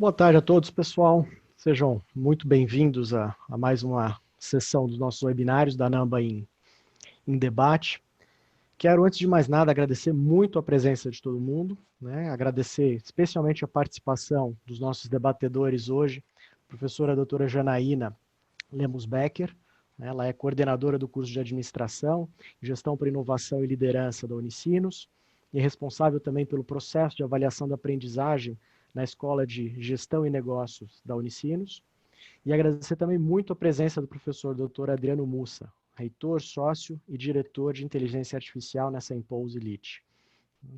Boa tarde a todos, pessoal. Sejam muito bem-vindos a mais uma sessão dos nossos webinários da Namba em Debate. Quero, antes de mais nada, agradecer muito a presença de todo mundo, né? Agradecer especialmente a participação dos nossos debatedores hoje, professora doutora Janaína Lemos Becker, né? Ela é coordenadora do curso de Administração, Gestão para Inovação e Liderança da Unicinos, e responsável também pelo processo de avaliação da aprendizagem na Escola de Gestão e Negócios da Unicinos. E agradecer também muito a presença do professor Dr. Adriano Mussa, reitor, sócio e diretor de Inteligência Artificial nessa Impulse Elite.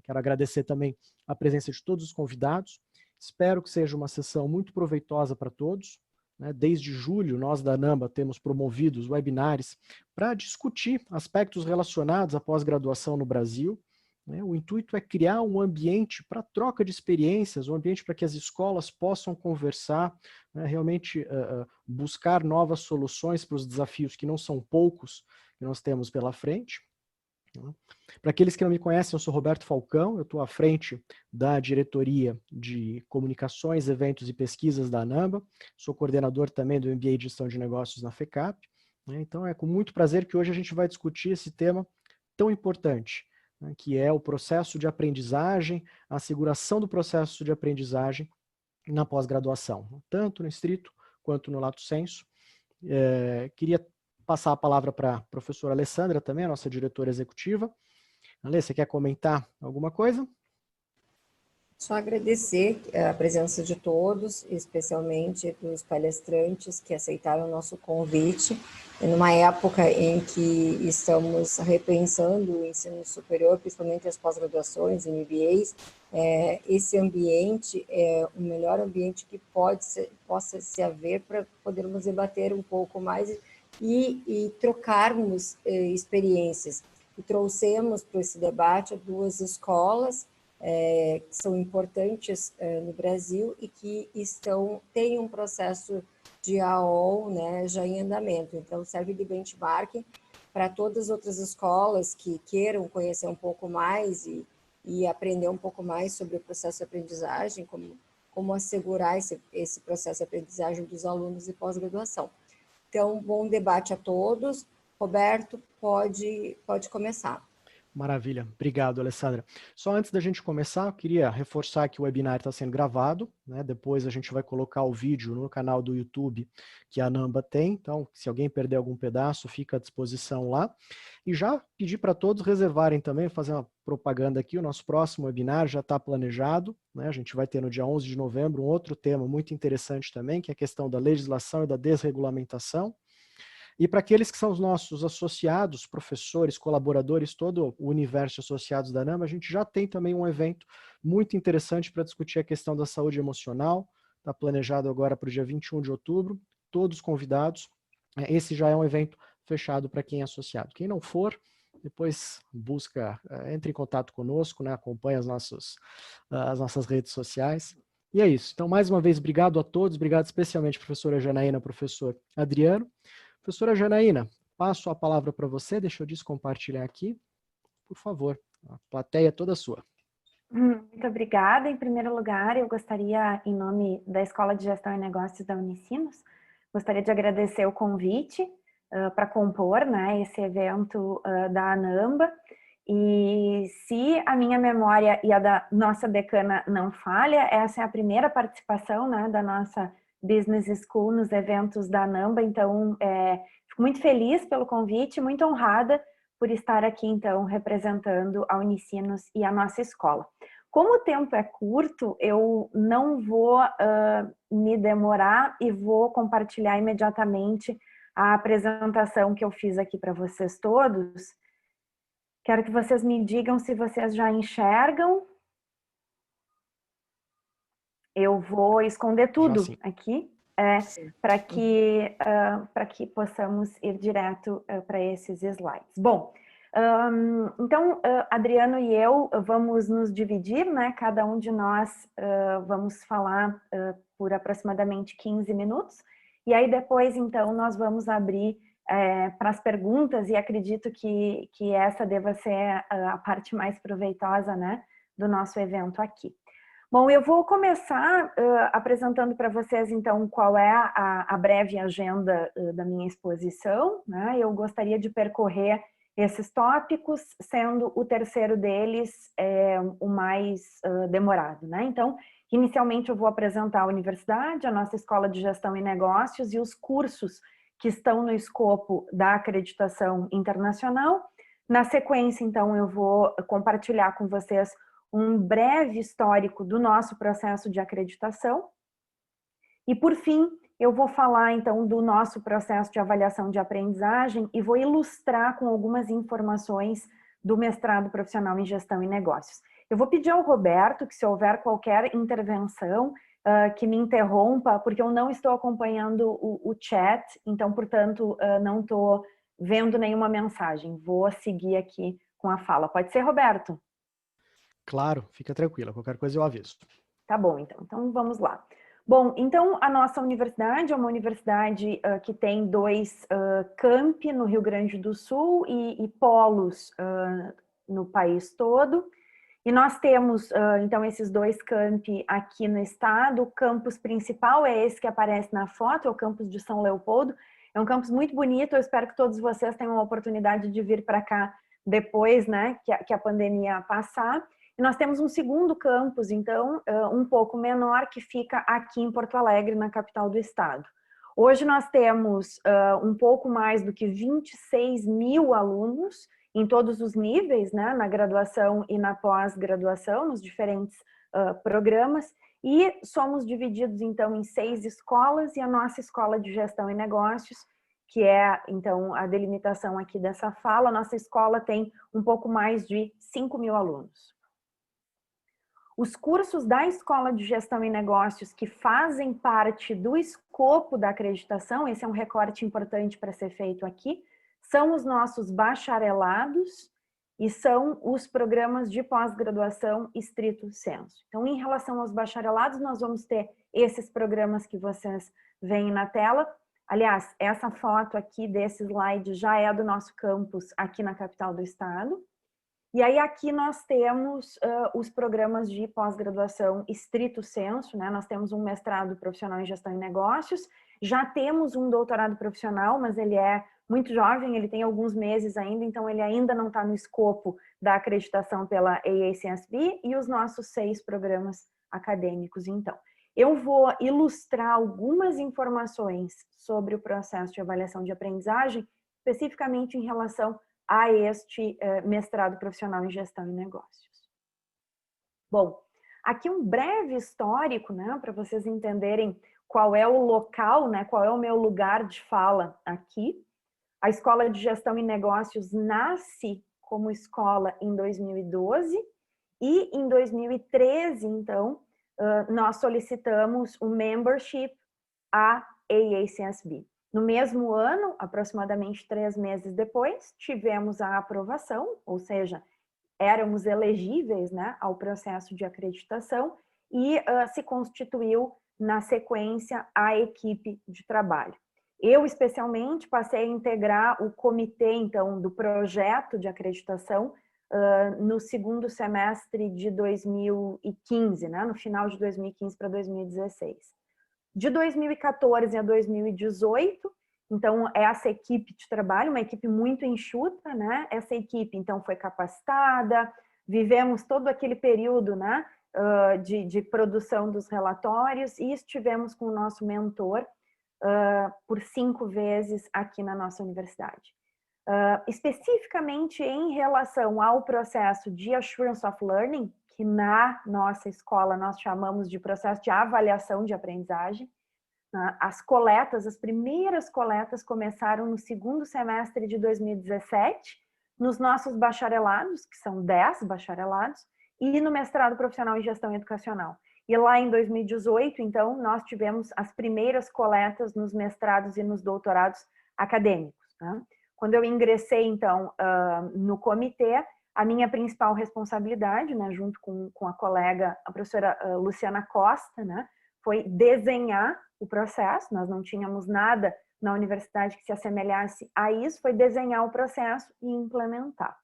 Quero agradecer também a presença de todos os convidados. Espero que seja uma sessão muito proveitosa para todos. Desde julho, nós da Namba temos promovido os webinários para discutir aspectos relacionados à pós-graduação no Brasil. O intuito é criar um ambiente para troca de experiências, um ambiente para que as escolas possam conversar, realmente buscar novas soluções para os desafios que não são poucos que nós temos pela frente. Para aqueles que não me conhecem, eu sou Roberto Falcão, eu estou à frente da diretoria de comunicações, eventos e pesquisas da Namba, sou coordenador também do MBA de Gestão de Negócios na FECAP, então é com muito prazer que hoje a gente vai discutir esse tema tão importante, que é o processo de aprendizagem, a asseguração do processo de aprendizagem na pós-graduação, tanto no estrito quanto no lato sensu. Queria passar a palavra para a professora Alessandra também, a nossa diretora executiva. Alê, você quer comentar alguma coisa? Só agradecer a presença de todos, especialmente dos palestrantes que aceitaram o nosso convite, numa época em que estamos repensando o ensino superior, principalmente as pós-graduações, MBAs. Esse ambiente é o melhor ambiente que possa se haver para podermos debater um pouco mais e trocarmos experiências. E trouxemos para esse debate duas escolas que são importantes no Brasil e que têm um processo de AOL, né, já em andamento. Então, serve de benchmarking para todas as outras escolas que queiram conhecer um pouco mais e aprender um pouco mais sobre o processo de aprendizagem, como assegurar esse processo de aprendizagem dos alunos de pós-graduação. Então, bom debate a todos. Roberto, pode começar. Maravilha, obrigado, Alessandra. Só antes da gente começar, eu queria reforçar que o webinar está sendo gravado, né? Depois a gente vai colocar o vídeo no canal do YouTube que a Namba tem, então se alguém perder algum pedaço, fica à disposição lá. E já pedir para todos reservarem também, fazer uma propaganda aqui, o nosso próximo webinar já está planejado, né? A gente vai ter no dia 11 de novembro um outro tema muito interessante também, que é a questão da legislação e da desregulamentação. E para aqueles que são os nossos associados, professores, colaboradores, todo o universo de associados da Namba, a gente já tem também um evento muito interessante para discutir a questão da saúde emocional, está planejado agora para o dia 21 de outubro, todos convidados. Esse já é um evento fechado para quem é associado. Quem não for, depois busca, entre em contato conosco, né, acompanha as nossas redes sociais. E é isso. Então, mais uma vez, obrigado a todos, obrigado especialmente professora Janaína, professor Adriano. Professora Janaína, passo a palavra para você, deixa eu descompartilhar aqui, por favor, a plateia é toda sua. Muito obrigada. Em primeiro lugar, eu gostaria, em nome da Escola de Gestão e Negócios da Unicinos, gostaria de agradecer o convite para compor, né, esse evento da ANAMBA, e se a minha memória e a da nossa decana não falha, essa é a primeira participação, né, da nossa Business School nos eventos da ANAMBA, então fico muito feliz pelo convite, muito honrada por estar aqui, então, representando a Unicinos e a nossa escola. Como o tempo é curto, eu não vou me demorar e vou compartilhar imediatamente a apresentação que eu fiz aqui para vocês todos. Quero que vocês me digam se vocês já enxergam. Eu vou esconder tudo aqui, para que possamos ir direto para esses slides. Bom, então, Adriano e eu vamos nos dividir, né? Cada um de nós vamos falar por aproximadamente 15 minutos, e aí depois, então, nós vamos abrir para as perguntas, e acredito que essa deva ser a parte mais proveitosa, né, do nosso evento aqui. Bom, eu vou começar apresentando para vocês, então, qual é a breve agenda da minha exposição, né? Eu gostaria de percorrer esses tópicos, sendo o terceiro deles o mais demorado, né? Então, inicialmente eu vou apresentar a universidade, a nossa Escola de Gestão e Negócios e os cursos que estão no escopo da acreditação internacional. Na sequência, então, eu vou compartilhar com vocês um breve histórico do nosso processo de acreditação. E, por fim, eu vou falar, então, do nosso processo de avaliação de aprendizagem e vou ilustrar com algumas informações do mestrado profissional em gestão e negócios. Eu vou pedir ao Roberto que, se houver qualquer intervenção, que me interrompa, porque eu não estou acompanhando o chat, então, portanto, não estou vendo nenhuma mensagem. Vou seguir aqui com a fala. Pode ser, Roberto? Claro, fica tranquila, qualquer coisa eu aviso. Tá bom, então. Então, vamos lá. Bom, então, a nossa universidade é uma universidade que tem 2 campi no Rio Grande do Sul e polos no país todo. E nós temos, então, esses 2 campi aqui no estado. O campus principal é esse que aparece na foto, é o campus de São Leopoldo. É um campus muito bonito, eu espero que todos vocês tenham a oportunidade de vir para cá depois, né, que a pandemia passar. E nós temos um segundo campus, então, um pouco menor, que fica aqui em Porto Alegre, na capital do estado. Hoje nós temos um pouco mais do que 26 mil alunos em todos os níveis, né, na graduação e na pós-graduação, nos diferentes programas, e somos divididos, então, em 6 escolas, e a nossa Escola de Gestão e Negócios, que é, então, a delimitação aqui dessa fala, a nossa escola tem um pouco mais de 5 mil alunos. Os cursos da Escola de Gestão e Negócios que fazem parte do escopo da acreditação, esse é um recorte importante para ser feito aqui, são os nossos bacharelados e são os programas de pós-graduação estrito sensu. Então, em relação aos bacharelados, nós vamos ter esses programas que vocês veem na tela. Aliás, essa foto aqui desse slide já é do nosso campus aqui na capital do estado. E aí aqui nós temos os programas de pós-graduação estrito sensu, né? Nós temos um mestrado profissional em gestão e negócios, já temos um doutorado profissional, mas ele é muito jovem, ele tem alguns meses ainda, então ele ainda não está no escopo da acreditação pela AACSB, e os nossos 6 programas acadêmicos, então. Eu vou ilustrar algumas informações sobre o processo de avaliação de aprendizagem, especificamente em relação a este mestrado profissional em gestão e negócios. Bom, aqui um breve histórico, né, para vocês entenderem qual é o local, né, qual é o meu lugar de fala aqui. A Escola de Gestão e Negócios nasce como escola em 2012 e em 2013, então, nós solicitamos o membership à AACSB. No mesmo ano, aproximadamente 3 meses depois, tivemos a aprovação, ou seja, éramos elegíveis, né, ao processo de acreditação e se constituiu, na sequência, a equipe de trabalho. Eu, especialmente, passei a integrar o comitê, então, do projeto de acreditação no segundo semestre de 2015, né, no final de 2015 para 2016. De 2014 a 2018, então, essa equipe de trabalho, uma equipe muito enxuta, né? Essa equipe, então, foi capacitada, vivemos todo aquele período, né, de produção dos relatórios e estivemos com o nosso mentor por 5 vezes aqui na nossa universidade. Especificamente em relação ao processo de Assurance of Learning, que na nossa escola nós chamamos de processo de avaliação de aprendizagem. As coletas, as primeiras coletas começaram no segundo semestre de 2017, nos nossos bacharelados, que são 10 bacharelados, e no mestrado profissional em gestão educacional. E lá em 2018, então, nós tivemos as primeiras coletas nos mestrados e nos doutorados acadêmicos, né? Quando eu ingressei, então, no comitê, a minha principal responsabilidade, né, junto com a colega, a professora Luciana Costa, né, foi desenhar o processo. Nós não tínhamos nada na universidade que se assemelhasse a isso, foi desenhar o processo e implementar.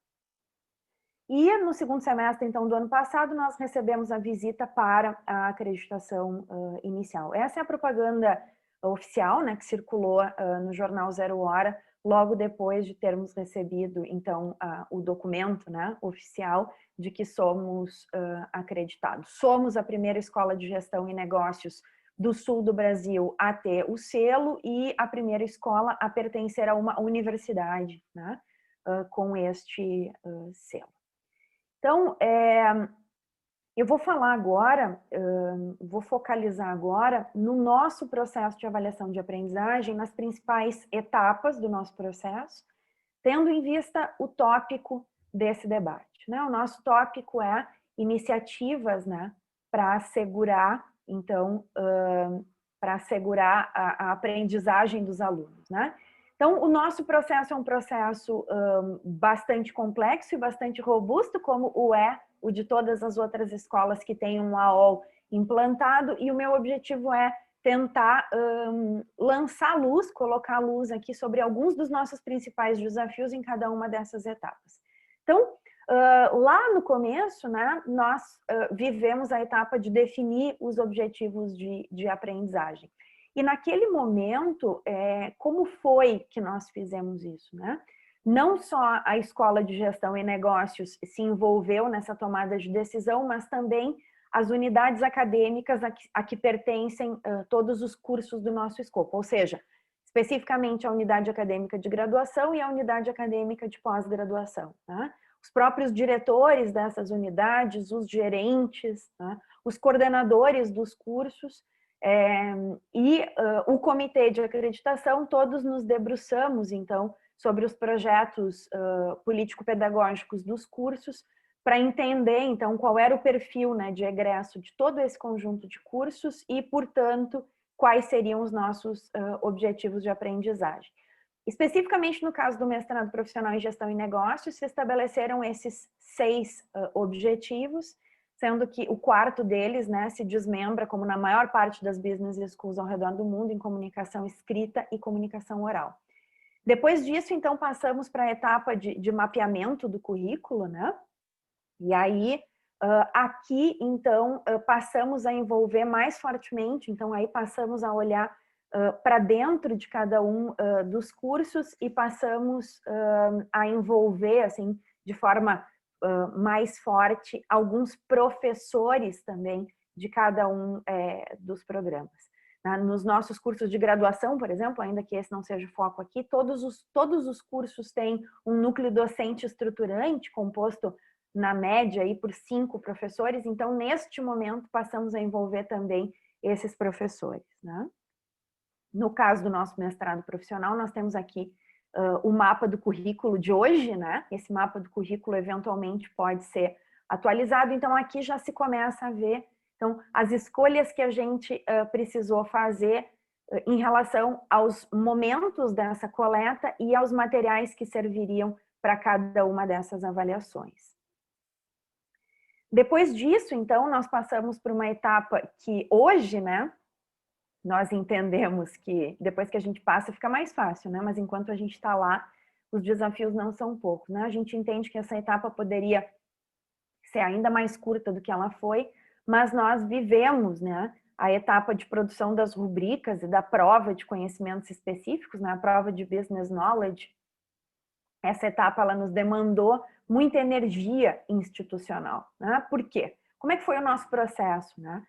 E no segundo semestre, então, do ano passado, nós recebemos a visita para a acreditação inicial. Essa é a propaganda oficial, né, que circulou no jornal Zero Hora, logo depois de termos recebido, então, o documento, né, oficial de que somos acreditados. Somos a primeira escola de gestão e negócios do sul do Brasil a ter o selo e a primeira escola a pertencer a uma universidade, né, com este selo. Então, eu vou falar agora, vou focalizar agora no nosso processo de avaliação de aprendizagem, nas principais etapas do nosso processo, tendo em vista o tópico desse debate, né? O nosso tópico é iniciativas, né, para assegurar, então, para assegurar a aprendizagem dos alunos, né? Então, o nosso processo é um processo bastante complexo e bastante robusto, como o de todas as outras escolas que têm um AOL implantado, e o meu objetivo é tentar lançar luz, colocar luz aqui sobre alguns dos nossos principais desafios em cada uma dessas etapas. Então, lá no começo, né, nós vivemos a etapa de definir os objetivos de aprendizagem. E naquele momento, como foi que nós fizemos isso, né? Não só a Escola de Gestão e Negócios se envolveu nessa tomada de decisão, mas também as unidades acadêmicas a que pertencem todos os cursos do nosso escopo, ou seja, especificamente a unidade acadêmica de graduação e a unidade acadêmica de pós-graduação, né? Os próprios diretores dessas unidades, os gerentes, né? Os coordenadores dos cursos, o comitê de acreditação, todos nos debruçamos, então, sobre os projetos político-pedagógicos dos cursos, para entender, então, qual era o perfil, né, de egresso de todo esse conjunto de cursos e, portanto, quais seriam os nossos objetivos de aprendizagem. Especificamente no caso do mestrado profissional em gestão e negócios, se estabeleceram esses 6 objetivos, sendo que o quarto deles, né, se desmembra, como na maior parte das business schools ao redor do mundo, em comunicação escrita e comunicação oral. Depois disso, então, passamos para a etapa de mapeamento do currículo, né? E aí, aqui, então, passamos a envolver mais fortemente, então, aí passamos a olhar para dentro de cada um dos cursos e passamos a envolver, assim, de forma mais forte, alguns professores também de cada um dos programas. Nos nossos cursos de graduação, por exemplo, ainda que esse não seja o foco aqui, todos os cursos têm um núcleo docente estruturante, composto na média aí por 5 professores, então neste momento passamos a envolver também esses professores, né? No caso do nosso mestrado profissional, nós temos aqui o mapa do currículo de hoje, né? Esse mapa do currículo eventualmente pode ser atualizado, então aqui já se começa a ver, então, as escolhas que a gente precisou fazer em relação aos momentos dessa coleta e aos materiais que serviriam para cada uma dessas avaliações. Depois disso, então, nós passamos por uma etapa que hoje, né, nós entendemos que depois que a gente passa fica mais fácil, né? Mas enquanto a gente está lá, os desafios não são poucos, né? A gente entende que essa etapa poderia ser ainda mais curta do que ela foi, mas nós vivemos, né, a etapa de produção das rubricas e da prova de conhecimentos específicos, né, a prova de Business Knowledge. Essa etapa ela nos demandou muita energia institucional, né? Por quê? Como é que foi o nosso processo, né?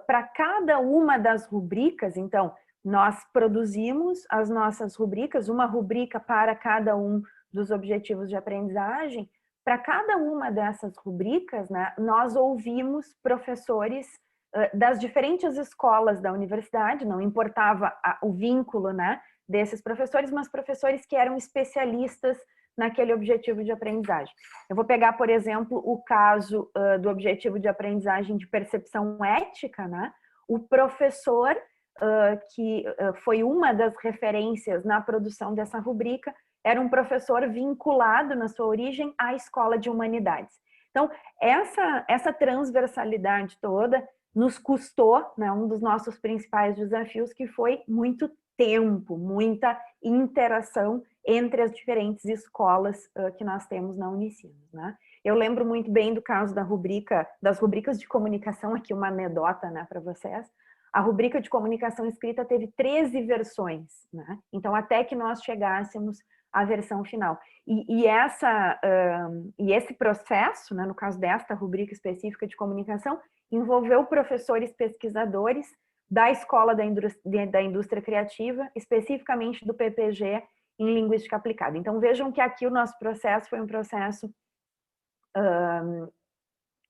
Para cada uma das rubricas, então, nós produzimos as nossas rubricas, uma rubrica para cada um dos objetivos de aprendizagem. Para cada uma dessas rubricas, né, nós ouvimos professores das diferentes escolas da universidade, não importava o vínculo, né, desses professores, mas professores que eram especialistas naquele objetivo de aprendizagem. Eu vou pegar, por exemplo, o caso do objetivo de aprendizagem de percepção ética, né? O professor que foi uma das referências na produção dessa rubrica era um professor vinculado na sua origem à escola de humanidades. Então, essa transversalidade toda nos custou, né, um dos nossos principais desafios, que foi muito tempo, muita interação entre as diferentes escolas que nós temos na Unicinos, né? Eu lembro muito bem do caso das rubricas de comunicação, aqui uma anedota, né, para vocês. A rubrica de comunicação escrita teve 13 versões, né? Então, até que nós chegássemos à versão final. E esse processo, né, no caso desta rubrica específica de comunicação, envolveu professores pesquisadores da Escola da Indústria Criativa, especificamente do PPG em Linguística Aplicada. Então, vejam que aqui o nosso processo foi um processo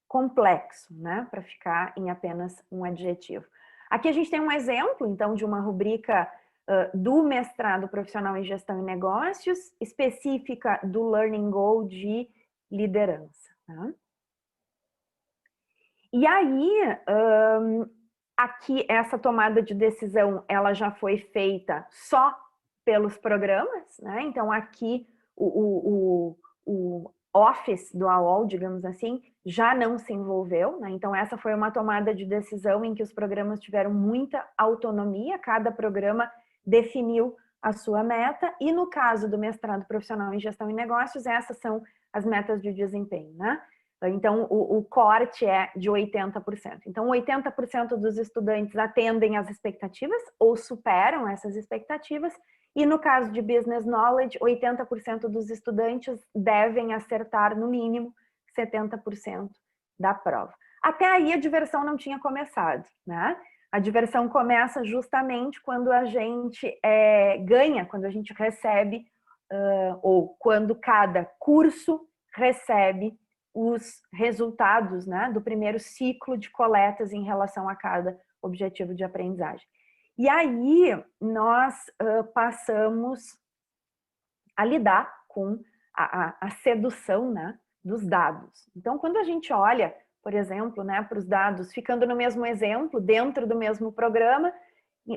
complexo, né, para ficar em apenas um adjetivo. Aqui a gente tem um exemplo, então, de uma rubrica do mestrado profissional em gestão e negócios, específica do Learning Goal de liderança. Tá? E aí, aqui, essa tomada de decisão, ela já foi feita só pelos programas, né? Então, aqui, o office do AOL, digamos assim, já não se envolveu, né? Então, essa foi uma tomada de decisão em que os programas tiveram muita autonomia, cada programa definiu a sua meta, e no caso do mestrado profissional em gestão e negócios, essas são as metas de desempenho, né? Então, o corte é de 80%. Então, 80% dos estudantes atendem às expectativas ou superam essas expectativas, e no caso de Business Knowledge, 80% dos estudantes devem acertar no mínimo 70% da prova. Até aí a diversão não tinha começado, né? A diversão começa justamente quando a gente ganha, quando a gente recebe, ou quando cada curso recebe os resultados, né, do primeiro ciclo de coletas em relação a cada objetivo de aprendizagem. E aí nós passamos a lidar com a sedução, né, dos dados. Então, quando a gente olha, por exemplo, né, para os dados, ficando no mesmo exemplo, dentro do mesmo programa,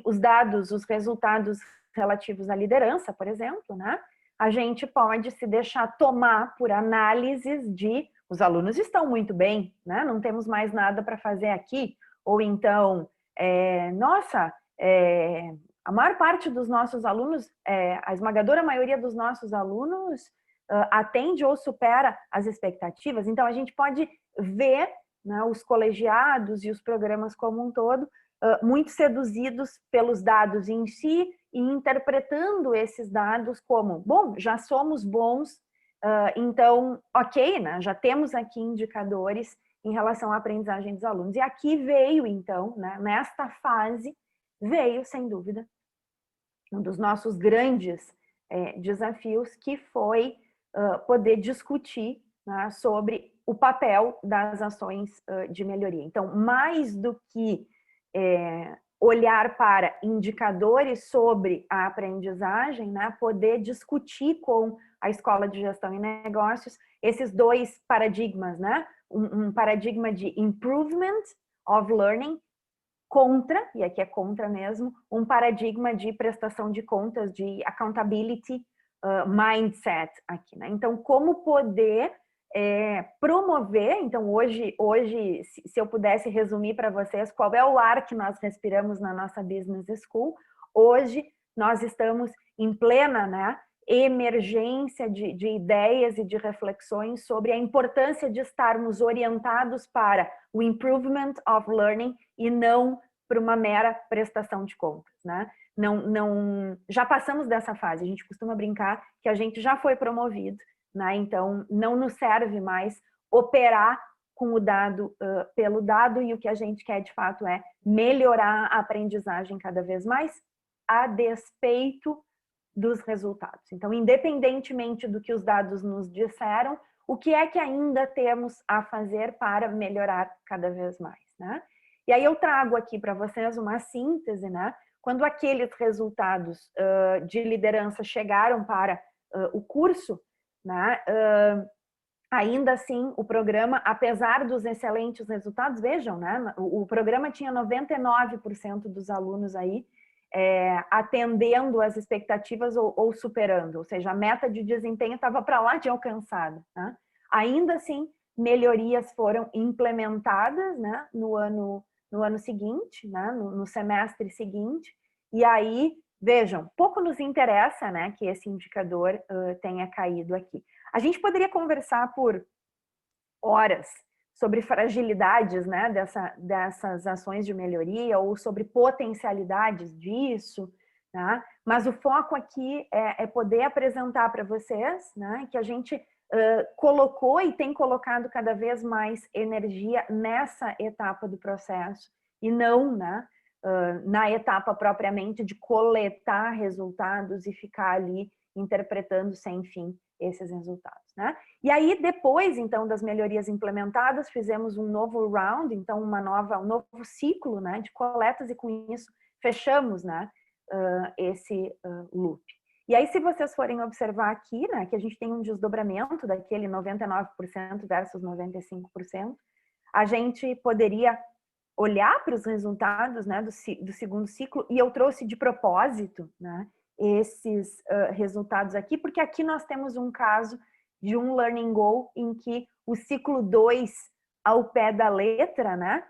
os dados, os resultados relativos à liderança, por exemplo, né, a gente pode se deixar tomar por análises de os alunos estão muito bem, né, não temos mais nada para fazer aqui, ou então, nossa, a maior parte dos nossos alunos, a esmagadora maioria dos nossos alunos atende ou supera as expectativas. Então, a gente pode ver, né, os colegiados e os programas como um todo muito seduzidos pelos dados em si e interpretando esses dados como, bom, já somos bons, então, ok, né, já temos aqui indicadores em relação à aprendizagem dos alunos. E aqui veio, então, né, nesta fase, veio, sem dúvida, um dos nossos grandes desafios, que foi poder discutir, né, sobre o papel das ações de melhoria. Então, mais do que olhar para indicadores sobre a aprendizagem, né, poder discutir com a Escola de Gestão e Negócios esses dois paradigmas, né? Um paradigma de improvement of learning contra, e aqui é contra mesmo, um paradigma de prestação de contas, de accountability mindset aqui, né? Então, como poder promover, então hoje, se eu pudesse resumir para vocês qual é o ar que nós respiramos na nossa Business School, hoje nós estamos em plena, né, emergência de ideias e de reflexões sobre a importância de estarmos orientados para o improvement of learning e não para uma mera prestação de contas, né? Já passamos dessa fase, a gente costuma brincar que a gente já foi promovido, né? Então não nos serve mais operar com o dado pelo dado, e o que a gente quer de fato é melhorar a aprendizagem cada vez mais a despeito dos resultados. Então, independentemente do que os dados nos disseram, o que é que ainda temos a fazer para melhorar cada vez mais, né? E aí eu trago aqui para vocês uma síntese, né? Quando aqueles resultados de liderança chegaram para o curso, né? Ainda assim, o programa, apesar dos excelentes resultados, vejam, né? O programa tinha 99% dos alunos aí atendendo às expectativas ou superando, ou seja, a meta de desempenho estava para lá de alcançada, né? Ainda assim, melhorias foram implementadas, né, no ano seguinte, né, no semestre seguinte, e aí, vejam, pouco nos interessa, né, que esse indicador tenha caído aqui. A gente poderia conversar por horas sobre fragilidades, né, dessas ações de melhoria ou sobre potencialidades disso, tá? Mas o foco aqui é poder apresentar para vocês, né, que a gente colocou e tem colocado cada vez mais energia nessa etapa do processo e não, né, na etapa propriamente de coletar resultados e ficar ali interpretando sem fim esses resultados, né? E aí, depois, então, das melhorias implementadas, fizemos um novo round, então, um novo ciclo, né, de coletas, e com isso fechamos, né, esse loop. E aí, se vocês forem observar aqui, né, que a gente tem um desdobramento daquele 99% versus 95%, a gente poderia olhar para os resultados, né, do segundo ciclo, e eu trouxe de propósito, né, esses resultados aqui, porque aqui nós temos um caso de um Learning Goal em que o ciclo 2, ao pé da letra, né,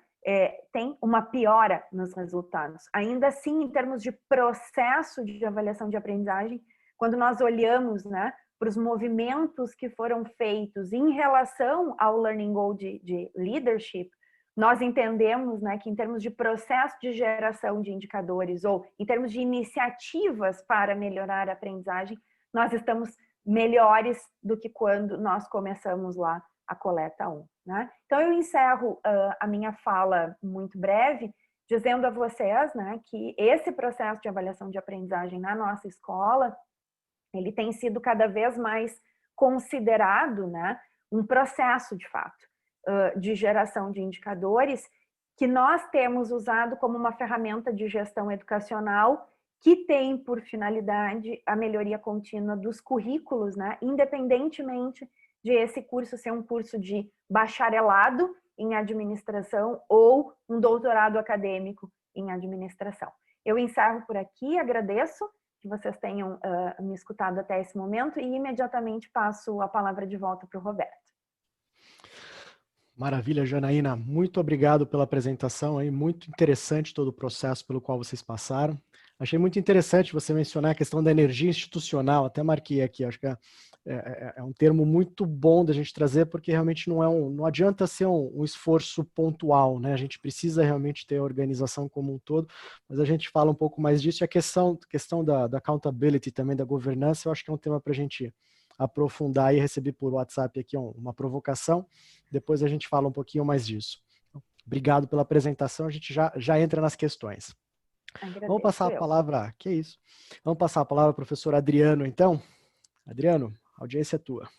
tem uma piora nos resultados. Ainda assim, em termos de processo de avaliação de aprendizagem, quando nós olhamos, né, para os movimentos que foram feitos em relação ao Learning Goal de leadership, nós entendemos, né, que em termos de processo de geração de indicadores ou em termos de iniciativas para melhorar a aprendizagem, nós estamos melhores do que quando nós começamos lá a coleta 1. Né? Então, eu encerro a minha fala muito breve, dizendo a vocês, né, que esse processo de avaliação de aprendizagem na nossa escola, ele tem sido cada vez mais considerado, né, um processo de fato de geração de indicadores que nós temos usado como uma ferramenta de gestão educacional que tem por finalidade a melhoria contínua dos currículos, né, independentemente de esse curso ser um curso de bacharelado em administração ou um doutorado acadêmico em administração. Eu encerro por aqui, agradeço que vocês tenham me escutado até esse momento e imediatamente passo a palavra de volta para o Roberto. Maravilha, Janaína. Muito obrigado pela apresentação aí, muito interessante todo o processo pelo qual vocês passaram. Achei muito interessante você mencionar a questão da energia institucional, até marquei aqui, acho que é um termo muito bom da gente trazer, porque realmente não adianta ser um esforço pontual, né? A gente precisa realmente ter a organização como um todo, mas a gente fala um pouco mais disso, e a questão da accountability também, da governança, eu acho que é um tema para a gente aprofundar e receber por WhatsApp aqui uma provocação, depois a gente fala um pouquinho mais disso. Obrigado pela apresentação, a gente já entra nas questões. Agradeço. Vamos passar a palavra, que isso? Vamos passar a palavra ao professor Adriano, então. Adriano, a audiência é tua.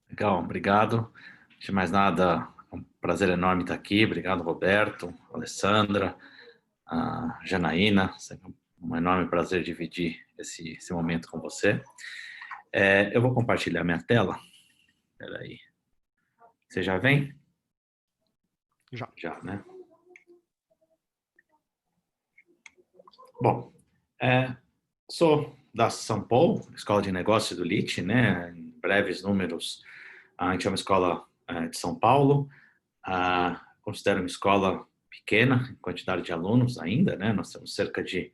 Legal, obrigado. De mais nada, é um prazer enorme estar aqui. Obrigado, Roberto, Alessandra, a Janaína. É um enorme prazer dividir esse momento com você. Eu vou compartilhar minha tela. Espera aí. Você já vem? Já, né? Bom, sou da São Paulo, Escola de Negócios do LIT, né? Em breves números, a gente é uma escola de São Paulo, considero uma escola pequena em quantidade de alunos ainda, né? Nós temos cerca de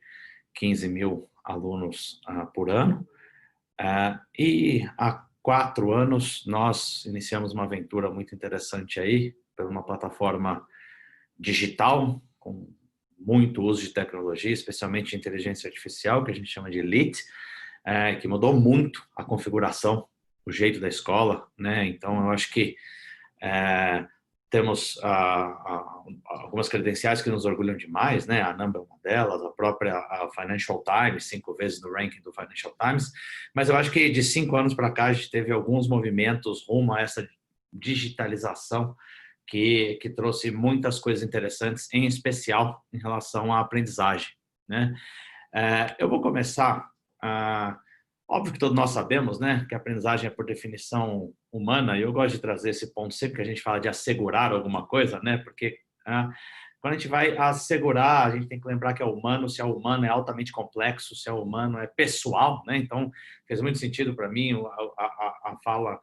15 mil alunos por ano, e há 4 anos nós iniciamos uma aventura muito interessante aí, por uma plataforma digital, com muito uso de tecnologia, especialmente de inteligência artificial, que a gente chama de LIT, que mudou muito a configuração, o jeito da escola, né? Então, eu acho que temos algumas credenciais que nos orgulham demais, né? A Namba é uma delas, a própria Financial Times, 5 vezes no ranking do Financial Times, mas eu acho que de 5 anos para cá a gente teve alguns movimentos rumo a essa digitalização que trouxe muitas coisas interessantes, em especial em relação à aprendizagem, né? Eu vou começar... Óbvio que todos nós sabemos, né, que a aprendizagem é por definição humana, e eu gosto de trazer esse ponto sempre que a gente fala de assegurar alguma coisa, né, porque quando a gente vai assegurar, a gente tem que lembrar que é humano, se é humano é altamente complexo, se é humano é pessoal, né, então fez muito sentido para mim a fala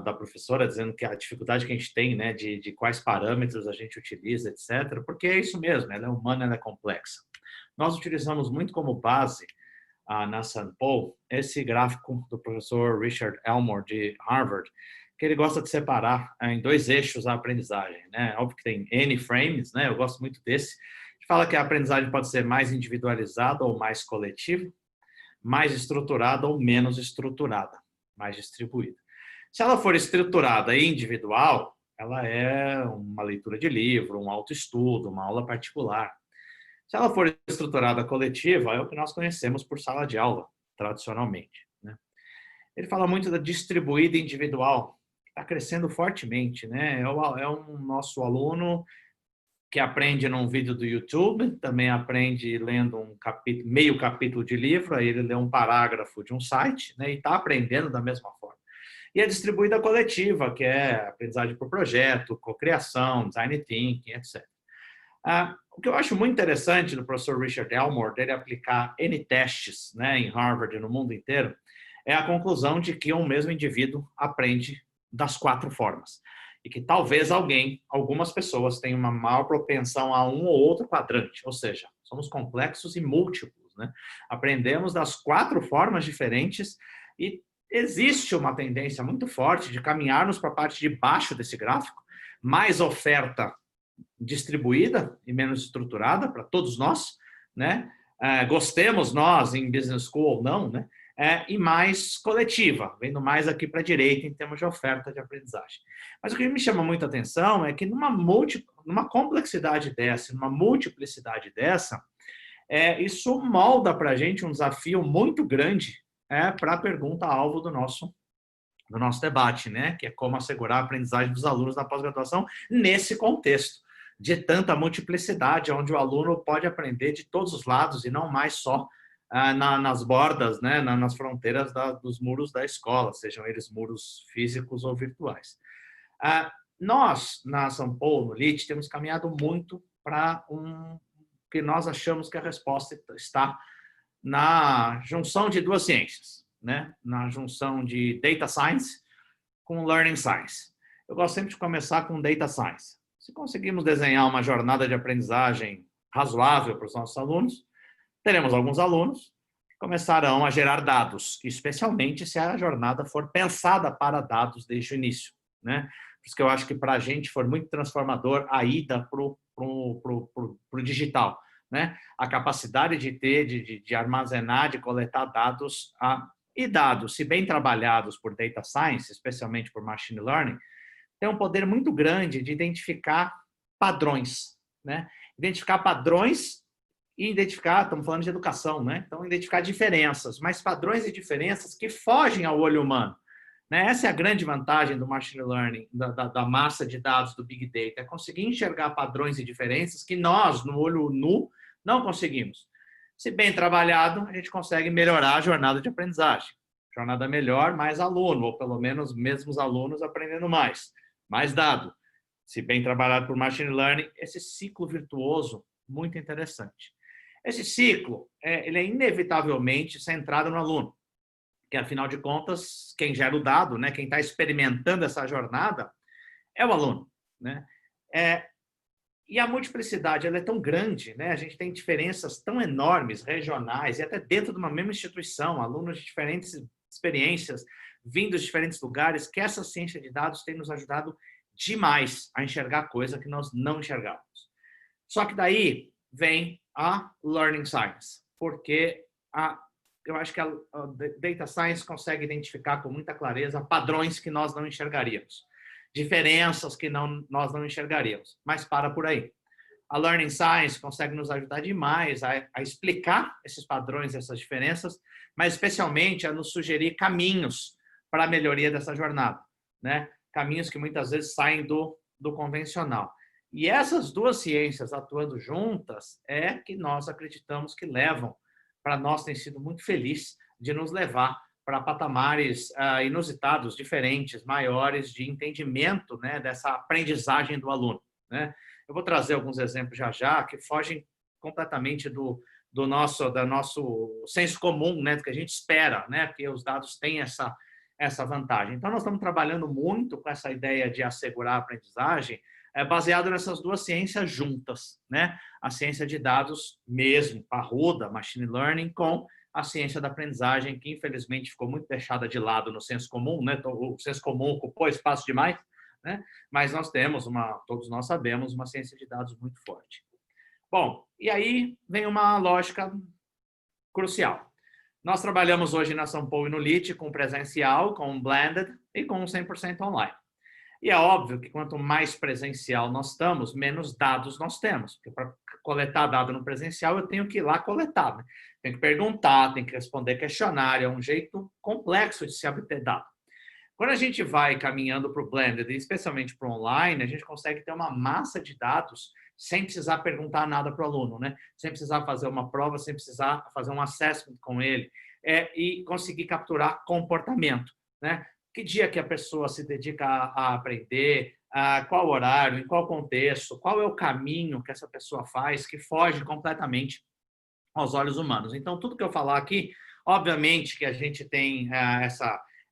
da professora dizendo que a dificuldade que a gente tem, né, de quais parâmetros a gente utiliza, etc., porque é isso mesmo, ela é humana, ela é complexa. Nós utilizamos muito como base na St. Paul, esse gráfico do professor Richard Elmore, de Harvard, que ele gosta de separar em 2 eixos a aprendizagem, né? Óbvio que tem N frames, né? Eu gosto muito desse. A gente fala que a aprendizagem pode ser mais individualizada ou mais coletiva, mais estruturada ou menos estruturada, mais distribuída. Se ela for estruturada e individual, ela é uma leitura de livro, um autoestudo, uma aula particular. Se ela for estruturada coletiva, é o que nós conhecemos por sala de aula, tradicionalmente, né? Ele fala muito da distribuída individual, que está crescendo fortemente, né? É um nosso aluno que aprende num vídeo do YouTube, também aprende lendo um capítulo, meio capítulo de livro, aí ele lê um parágrafo de um site, né? E está aprendendo da mesma forma. E a distribuída coletiva, que é aprendizagem por projeto, cocriação, design thinking, etc. O que eu acho muito interessante do professor Richard Elmore, dele aplicar N testes, né, em Harvard e no mundo inteiro, é a conclusão de que um mesmo indivíduo aprende das 4 formas. E que talvez algumas pessoas tenham uma maior propensão a um ou outro quadrante, ou seja, somos complexos e múltiplos, né? Aprendemos das 4 formas diferentes e existe uma tendência muito forte de caminharmos para a parte de baixo desse gráfico, mais oferta distribuída e menos estruturada para todos nós, né? Gostemos nós em business school ou não, né? E mais coletiva, vendo mais aqui para a direita em termos de oferta de aprendizagem. Mas o que me chama muita atenção é que numa complexidade dessa, numa multiplicidade dessa, isso molda para a gente um desafio muito grande para a pergunta-alvo do nosso debate, né? Que é como assegurar a aprendizagem dos alunos na pós-graduação nesse contexto de tanta multiplicidade, onde o aluno pode aprender de todos os lados e não mais só nas bordas, né? Nas fronteiras dos muros da escola, sejam eles muros físicos ou virtuais. Nós, na São Paulo, no LIT, temos caminhado muito para que nós achamos que a resposta está na junção de 2 ciências, né? Na junção de Data Science com Learning Science. Eu gosto sempre de começar com Data Science. Se conseguimos desenhar uma jornada de aprendizagem razoável para os nossos alunos, teremos alguns alunos que começarão a gerar dados, especialmente se a jornada for pensada para dados desde o início, né? Por isso que eu acho que para a gente foi muito transformador a ida para o digital, né? A capacidade de armazenar, de coletar dados, e dados, se bem trabalhados por Data Science, especialmente por Machine Learning, tem um poder muito grande de identificar padrões, né? Identificar padrões e identificar, estamos falando de educação, né? Então, identificar diferenças, mas padrões e diferenças que fogem ao olho humano, né? Essa é a grande vantagem do Machine Learning, da massa de dados do Big Data, é conseguir enxergar padrões e diferenças que nós, no olho nu, não conseguimos. Se bem trabalhado, a gente consegue melhorar a jornada de aprendizagem. Jornada melhor, mais aluno, ou pelo menos mesmos alunos aprendendo mais dado. Se bem trabalhado por Machine Learning, esse ciclo virtuoso, muito interessante. Esse ciclo, ele é inevitavelmente centrado no aluno, que afinal de contas, quem gera o dado, né, quem está experimentando essa jornada, é o aluno, né? E a multiplicidade ela é tão grande, né? A gente tem diferenças tão enormes, regionais, e até dentro de uma mesma instituição, alunos de diferentes experiências, vindos de diferentes lugares, que essa ciência de dados tem nos ajudado demais a enxergar coisa que nós não enxergávamos. Só que daí vem a Learning Science, porque eu acho que a Data Science consegue identificar com muita clareza padrões que nós não enxergaríamos, diferenças que nós não enxergaríamos, mas para por aí. A Learning Science consegue nos ajudar demais a explicar esses padrões, essas diferenças, mas especialmente a nos sugerir caminhos para a melhoria dessa jornada, né? Caminhos que muitas vezes saem do convencional. E essas 2 ciências atuando juntas é que nós acreditamos que levam, para nós tem sido muito feliz de nos levar para patamares inusitados, diferentes, maiores de entendimento, né, dessa aprendizagem do aluno, né? Eu vou trazer alguns exemplos já que fogem completamente do nosso senso comum, né, do que a gente espera, né, porque os dados têm essa vantagem. Então, nós estamos trabalhando muito com essa ideia de assegurar a aprendizagem baseado nessas 2 ciências juntas, né? A ciência de dados mesmo, parruda, Machine Learning, com a ciência da aprendizagem, que infelizmente ficou muito deixada de lado no senso comum, né? O senso comum ocupou espaço demais, né? Mas nós temos todos nós sabemos, uma ciência de dados muito forte. Bom, e aí vem uma lógica crucial. Nós trabalhamos hoje na São Paulo e no LIT com presencial, com blended e com 100% online. E é óbvio que quanto mais presencial nós estamos, menos dados nós temos. Porque para coletar dado no presencial, eu tenho que ir lá coletar, né? Tenho que perguntar, tenho que responder questionário, é um jeito complexo de se obter dado. Quando a gente vai caminhando para o blended, especialmente para o online, a gente consegue ter uma massa de dados sem precisar perguntar nada para o aluno, né? Sem precisar fazer uma prova, sem precisar fazer um assessment com ele, e conseguir capturar comportamento, né? Que dia que a pessoa se dedica a aprender, qual horário, em qual contexto, qual é o caminho que essa pessoa faz que foge completamente aos olhos humanos. Então, tudo que eu falar aqui, obviamente que a gente tem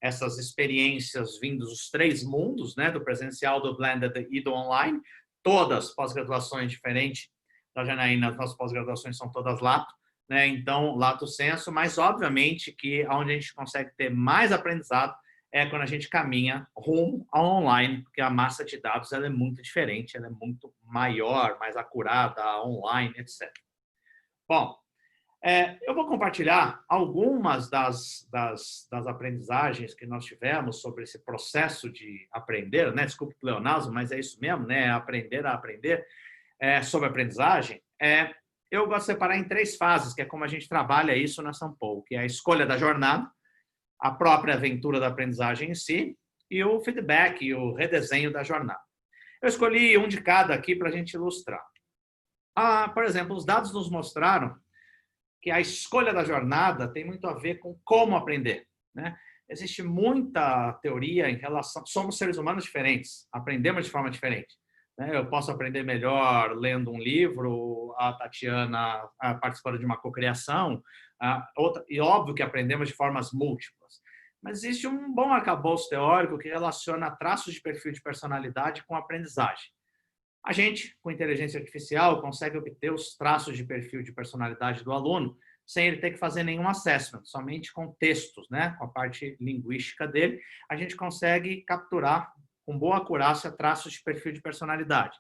essas experiências vindas dos 3 mundos, né, do presencial, do blended e do online, todas pós-graduações diferentes da Janaína, as nossas pós-graduações são todas lato, né, então lato sensu, mas obviamente que onde a gente consegue ter mais aprendizado é quando a gente caminha rumo ao online, porque a massa de dados ela é muito diferente, ela é muito maior, mais acurada, online, etc. Bom, eu vou compartilhar algumas das aprendizagens que nós tivemos sobre esse processo de aprender, né? Desculpe o pleonasmo, mas é isso mesmo, né? Aprender a aprender sobre aprendizagem. Eu gosto de separar em 3 fases, que é como a gente trabalha isso na São Paulo, que é a escolha da jornada, a própria aventura da aprendizagem em si e o feedback e o redesenho da jornada. Eu escolhi um de cada aqui para a gente ilustrar. Por exemplo, os dados nos mostraram que a escolha da jornada tem muito a ver com como aprender, né? Existe muita teoria em relação... Somos seres humanos diferentes, aprendemos de forma diferente, né? Eu posso aprender melhor lendo um livro, a Tatiana participando de uma cocriação, e óbvio que aprendemos de formas múltiplas. Mas existe um bom arcabouço teórico que relaciona traços de perfil de personalidade com aprendizagem. A gente, com inteligência artificial, consegue obter os traços de perfil de personalidade do aluno sem ele ter que fazer nenhum assessment, somente com textos, né? Com a parte linguística dele, a gente consegue capturar com boa acurácia traços de perfil de personalidade.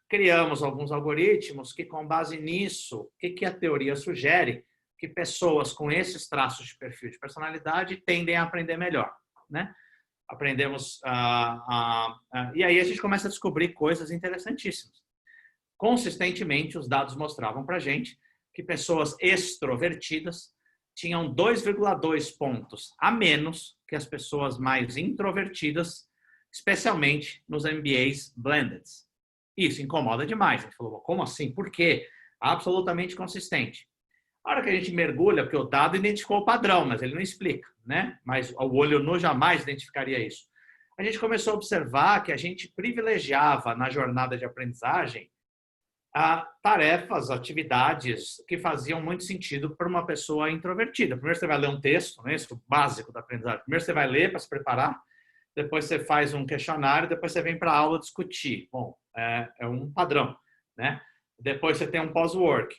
Criamos alguns algoritmos que, com base nisso, o que a teoria sugere? Que pessoas com esses traços de perfil de personalidade tendem a aprender melhor, né? Aprendemos e aí a gente começa a descobrir coisas interessantíssimas. Consistentemente, os dados mostravam para a gente que pessoas extrovertidas tinham 2,2 pontos a menos que as pessoas mais introvertidas, especialmente nos MBAs blended. Isso incomoda demais. A gente falou, como assim? Por quê? Absolutamente consistente. A hora que a gente mergulha, porque o dado identificou o padrão, mas ele não explica, né? Mas o olho nu jamais identificaria isso. A gente começou a observar que a gente privilegiava na jornada de aprendizagem tarefas, atividades que faziam muito sentido para uma pessoa introvertida. Primeiro você vai ler um texto, né? Isso é o básico da aprendizagem. Primeiro você vai ler para se preparar, depois você faz um questionário, depois você vem para a aula discutir. Bom, é um padrão, né? Depois você tem um pós-work.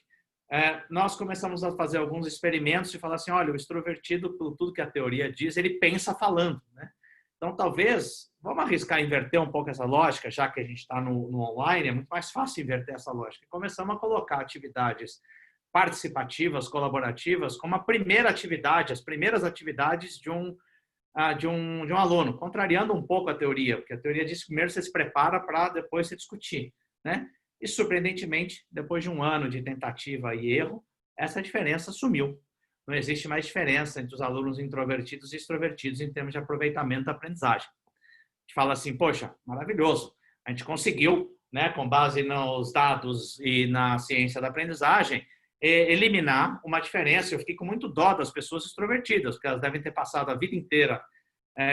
Nós começamos a fazer alguns experimentos e falar assim, olha, o extrovertido, por tudo que a teoria diz, ele pensa falando, né? Então, talvez, vamos arriscar inverter um pouco essa lógica, já que a gente está no online, é muito mais fácil inverter essa lógica. Começamos a colocar atividades participativas, colaborativas, como a primeira atividade, as primeiras atividades de um aluno, contrariando um pouco a teoria, porque a teoria diz que primeiro você se prepara para depois se discutir, né? E, surpreendentemente, depois de um ano de tentativa e erro, essa diferença sumiu. Não existe mais diferença entre os alunos introvertidos e extrovertidos em termos de aproveitamento da aprendizagem. A gente fala assim, poxa, maravilhoso, a gente conseguiu, né, com base nos dados e na ciência da aprendizagem, eliminar uma diferença. Eu fiquei com muito dó das pessoas extrovertidas, porque elas devem ter passado a vida inteira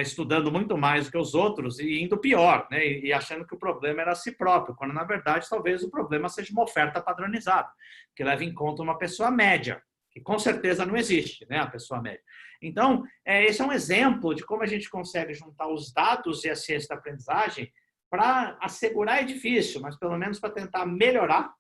estudando muito mais do que os outros e indo pior, né? E achando que o problema era si próprio, quando na verdade talvez o problema seja uma oferta padronizada, que leva em conta uma pessoa média, que com certeza não existe, né? A pessoa média. Então, esse é um exemplo de como a gente consegue juntar os dados e a ciência da aprendizagem para assegurar, é difícil, mas pelo menos para tentar melhorar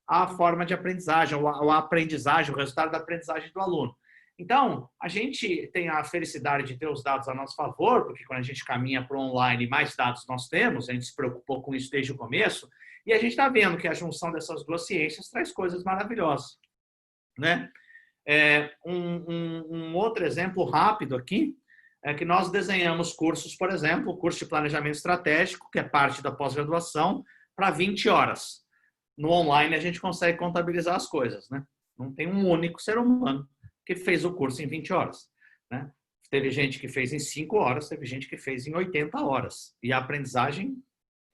a forma de aprendizagem, ou a aprendizagem, o resultado da aprendizagem do aluno. Então, a gente tem a felicidade de ter os dados a nosso favor, porque quando a gente caminha para o online, mais dados nós temos, a gente se preocupou com isso desde o começo, e a gente está vendo que a junção dessas duas ciências traz coisas maravilhosas, né? Um outro exemplo rápido aqui é que nós desenhamos cursos, por exemplo, o curso de planejamento estratégico, que é parte da pós-graduação, para 20 horas. No online, a gente consegue contabilizar as coisas, né? Não tem um único ser humano que fez o curso em 20 horas, né? Teve gente que fez em 5 horas, teve gente que fez em 80 horas. E a aprendizagem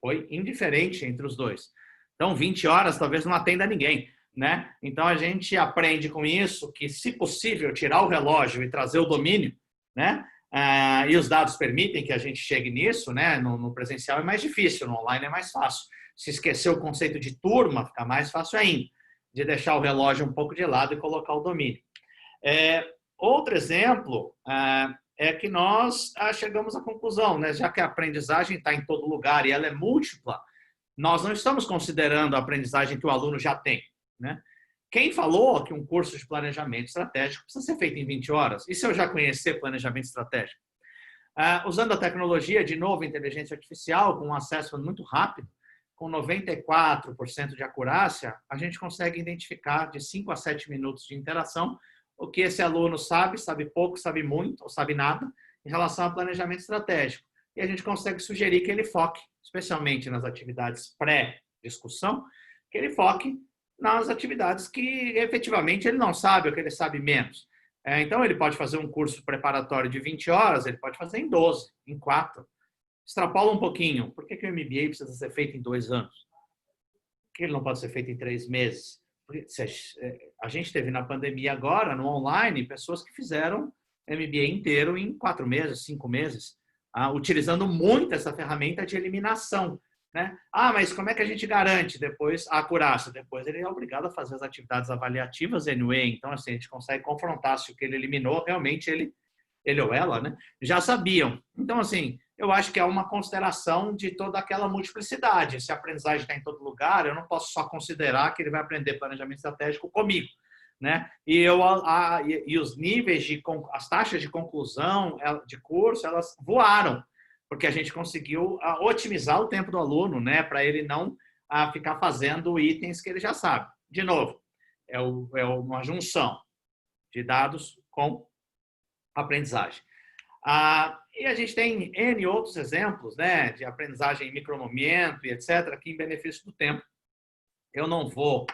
foi indiferente entre os dois. Então, 20 horas talvez não atenda ninguém, né? Então, a gente aprende com isso que, se possível, tirar o relógio e trazer o domínio, né? E os dados permitem que a gente chegue nisso, né? No presencial é mais difícil, no online é mais fácil. Se esquecer o conceito de turma, fica mais fácil ainda, de deixar o relógio um pouco de lado e colocar o domínio. Outro exemplo é que nós chegamos à conclusão, né? Já que a aprendizagem está em todo lugar e ela é múltipla, nós não estamos considerando a aprendizagem que o aluno já tem, né? Quem falou que um curso de planejamento estratégico precisa ser feito em 20 horas? E se eu já conhecer planejamento estratégico? Usando a tecnologia, de novo, inteligência artificial, com um acesso muito rápido, com 94% de acurácia, a gente consegue identificar de 5 a 7 minutos de interação o que esse aluno sabe pouco, sabe muito ou sabe nada em relação ao planejamento estratégico. E a gente consegue sugerir que ele foque, especialmente nas atividades pré-discussão, que ele foque nas atividades que efetivamente ele não sabe ou que ele sabe menos. Então, ele pode fazer um curso preparatório de 20 horas, ele pode fazer em 12, em 4. Extrapola um pouquinho. Por que o MBA precisa ser feito em 2 anos? Por que ele não pode ser feito em 3 meses? Porque a gente teve na pandemia agora, no online, pessoas que fizeram MBA inteiro em 4 meses, 5 meses, utilizando muito essa ferramenta de eliminação, né? Mas como é que a gente garante depois a acurácia? Depois ele é obrigado a fazer as atividades avaliativas anyway. Então, assim, a gente consegue confrontar se o que ele eliminou, realmente ele ou ela, né, já sabiam. Então, assim, eu acho que é uma consideração de toda aquela multiplicidade. Se a aprendizagem está em todo lugar, eu não posso só considerar que ele vai aprender planejamento estratégico comigo, né? E os níveis as taxas de conclusão de curso, elas voaram, porque a gente conseguiu otimizar o tempo do aluno, né, para ele não ficar fazendo itens que ele já sabe. De novo, é uma junção de dados com aprendizagem. E a gente tem N outros exemplos, né, de aprendizagem em micromomento e etc., aqui em benefício do tempo. Eu não vou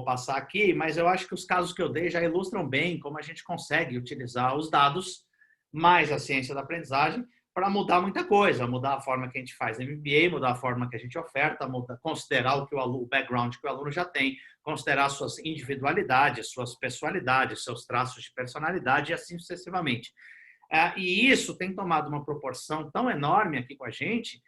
passar aqui, mas eu acho que os casos que eu dei já ilustram bem como a gente consegue utilizar os dados mais a ciência da aprendizagem para mudar muita coisa, mudar a forma que a gente faz MBA, mudar a forma que a gente oferta, considerar o background que o aluno já tem, considerar suas individualidades, suas pessoalidades, seus traços de personalidade e assim sucessivamente. E isso tem tomado uma proporção tão enorme aqui com a gente,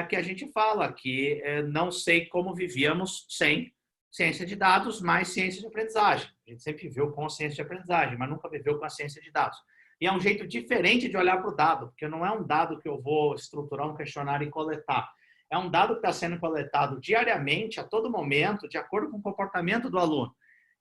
que a gente fala que não sei como vivíamos sem ciência de dados mais ciência de aprendizagem. A gente sempre viveu com a ciência de aprendizagem, mas nunca viveu com a ciência de dados. E é um jeito diferente de olhar para o dado, porque não é um dado que eu vou estruturar um questionário e coletar. É um dado que está sendo coletado diariamente, a todo momento, de acordo com o comportamento do aluno.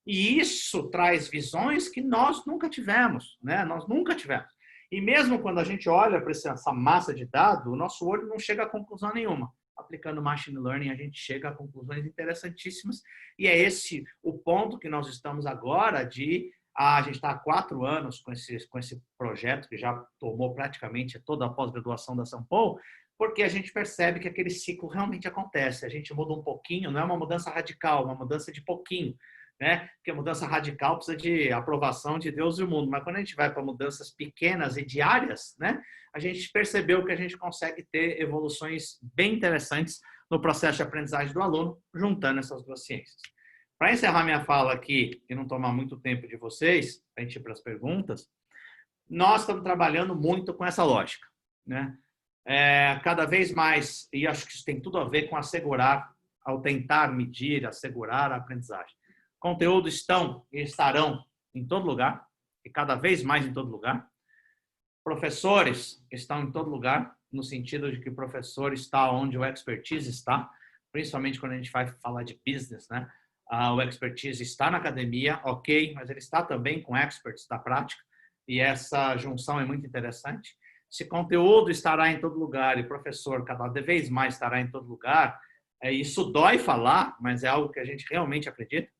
E isso traz visões que nós nunca tivemos, né? Nós nunca tivemos. E mesmo quando a gente olha para essa massa de dados, o nosso olho não chega a conclusão nenhuma. Aplicando Machine Learning, a gente chega a conclusões interessantíssimas. E é esse o ponto que nós estamos agora de... a gente está há 4 anos com esse projeto, que já tomou praticamente toda a pós-graduação da São Paulo, porque a gente percebe que aquele ciclo realmente acontece. A gente muda um pouquinho, não é uma mudança radical, é uma mudança de pouquinho, né? Porque a mudança radical precisa de aprovação de Deus e o mundo. Mas quando a gente vai para mudanças pequenas e diárias, né, a gente percebeu que a gente consegue ter evoluções bem interessantes no processo de aprendizagem do aluno, juntando essas duas ciências. Para encerrar minha fala aqui e não tomar muito tempo de vocês, para a gente ir para as perguntas, nós estamos trabalhando muito com essa lógica, né? Cada vez mais, e acho que isso tem tudo a ver com assegurar, ao tentar medir, assegurar a aprendizagem. Conteúdos estão e estarão em todo lugar, e cada vez mais em todo lugar. Professores estão em todo lugar, no sentido de que o professor está onde o expertise está, principalmente quando a gente vai falar de business, né? o expertise está na academia, ok, mas ele está também com experts da prática, e essa junção é muito interessante. Se conteúdo estará em todo lugar e professor cada vez mais estará em todo lugar, isso dói falar, mas é algo que a gente realmente acredita.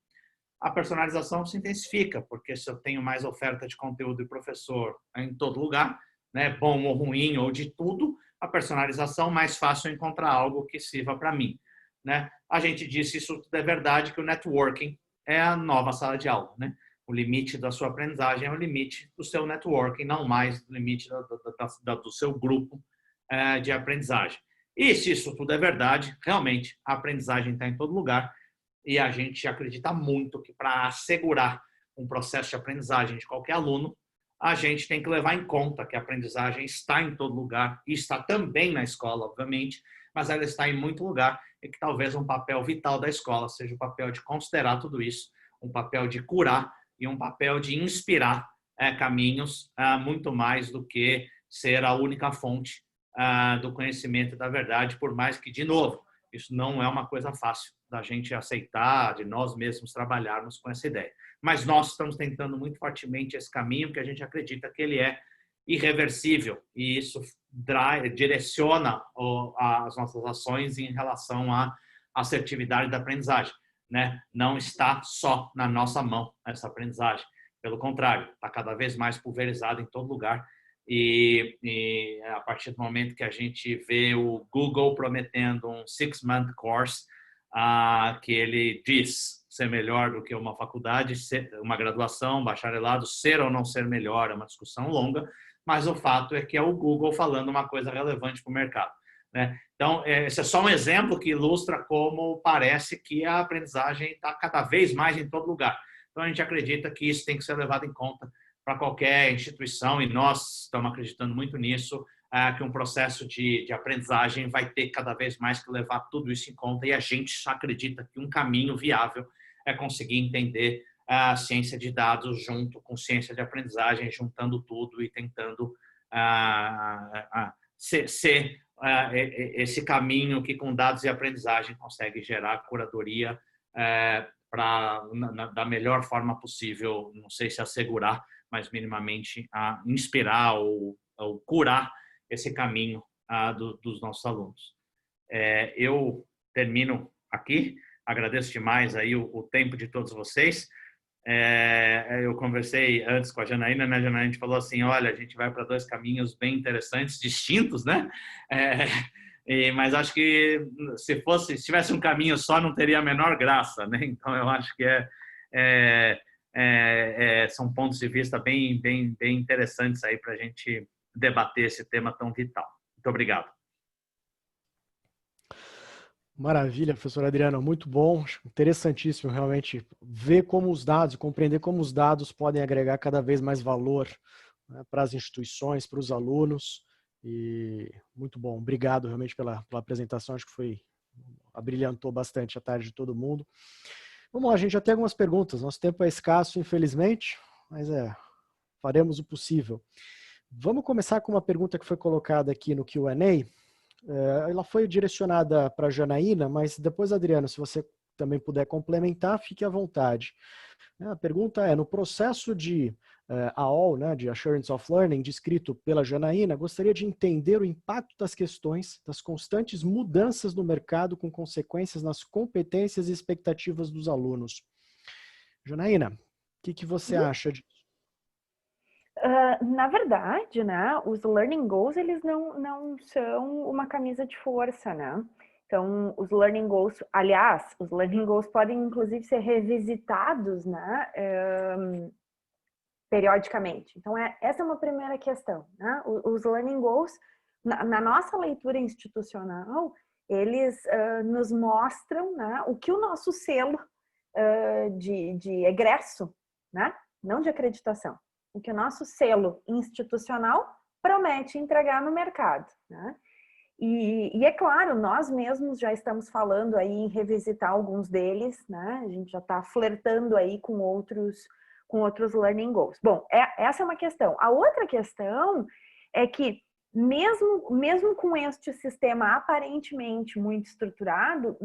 A personalização se intensifica, porque se eu tenho mais oferta de conteúdo e professor em todo lugar, né, bom ou ruim ou de tudo, a personalização mais fácil encontrar algo que sirva para mim, né? A gente disse, isso tudo é verdade, que o networking é a nova sala de aula, né? O limite da sua aprendizagem é o limite do seu networking, não mais o limite do seu grupo de aprendizagem. E se isso tudo é verdade, realmente a aprendizagem está em todo lugar, e a gente acredita muito que para assegurar um processo de aprendizagem de qualquer aluno, a gente tem que levar em conta que a aprendizagem está em todo lugar e está também na escola, obviamente, mas ela está em muito lugar e que talvez um papel vital da escola seja o papel de considerar tudo isso, um papel de curar e um papel de inspirar caminhos muito mais do que ser a única fonte do conhecimento e da verdade, por mais que, de novo, isso não é uma coisa fácil da gente aceitar, de nós mesmos trabalharmos com essa ideia. Mas nós estamos tentando muito fortemente esse caminho, que a gente acredita que ele é irreversível, e isso direciona as nossas ações em relação à assertividade da aprendizagem, né? Não está só na nossa mão essa aprendizagem, pelo contrário, está cada vez mais pulverizada em todo lugar, e a partir do momento que a gente vê o Google prometendo um 6-month course, que ele diz ser melhor do que uma faculdade, uma graduação, bacharelado, ser ou não ser melhor é uma discussão longa, mas o fato é que é o Google falando uma coisa relevante para o mercado, né? Então, esse é só um exemplo que ilustra como parece que a aprendizagem está cada vez mais em todo lugar. Então, a gente acredita que isso tem que ser levado em conta para qualquer instituição, e nós estamos acreditando muito nisso, que um processo de aprendizagem vai ter cada vez mais que levar tudo isso em conta, e a gente acredita que um caminho viável é conseguir entender a ciência de dados junto com ciência de aprendizagem, juntando tudo e tentando ser esse caminho que com dados e aprendizagem consegue gerar curadoria da melhor forma possível, não sei se assegurar, mas minimamente a inspirar ou curar esse caminho dos nossos alunos. Eu termino aqui, agradeço demais aí o tempo de todos vocês. Eu conversei antes com a Janaína, né, Janaína? A gente falou assim, olha, a gente vai para dois caminhos bem interessantes, distintos, né? Mas acho que se tivesse um caminho só, não teria a menor graça, né? Então, eu acho que são pontos de vista bem interessantes aí para a gente debater esse tema tão vital. Muito obrigado. Maravilha, professor Adriano, muito bom, interessantíssimo realmente ver como os dados, compreender como os dados podem agregar cada vez mais valor, né, para as instituições, para os alunos, e muito bom, obrigado realmente pela apresentação, acho que abrilhantou bastante a tarde de todo mundo. Vamos lá, a gente já tem algumas perguntas, nosso tempo é escasso, infelizmente, mas faremos o possível. Vamos começar com uma pergunta que foi colocada aqui no Q&A. Ela foi direcionada para a Janaína, mas depois, Adriano, se você também puder complementar, fique à vontade. A pergunta é, no processo de AOL, né, de Assurance of Learning, descrito pela Janaína, gostaria de entender o impacto das questões, das constantes mudanças no mercado com consequências nas competências e expectativas dos alunos. Janaína, o que você acha disso? Na verdade, né, os Learning Goals, eles não são uma camisa de força, né? Então, os Learning Goals, aliás, os Learning Goals podem, inclusive, ser revisitados, né, periodicamente. Então, essa é uma primeira questão, né? Os Learning Goals, na nossa leitura institucional, eles nos mostram, né, o que o nosso selo de egresso, né, não de acreditação, o que o nosso selo institucional promete entregar no mercado, né? E é claro, nós mesmos já estamos falando aí em revisitar alguns deles, né? A gente já está flertando aí com outros Learning Goals. Bom, essa é uma questão. A outra questão é que mesmo com este sistema aparentemente muito estruturado,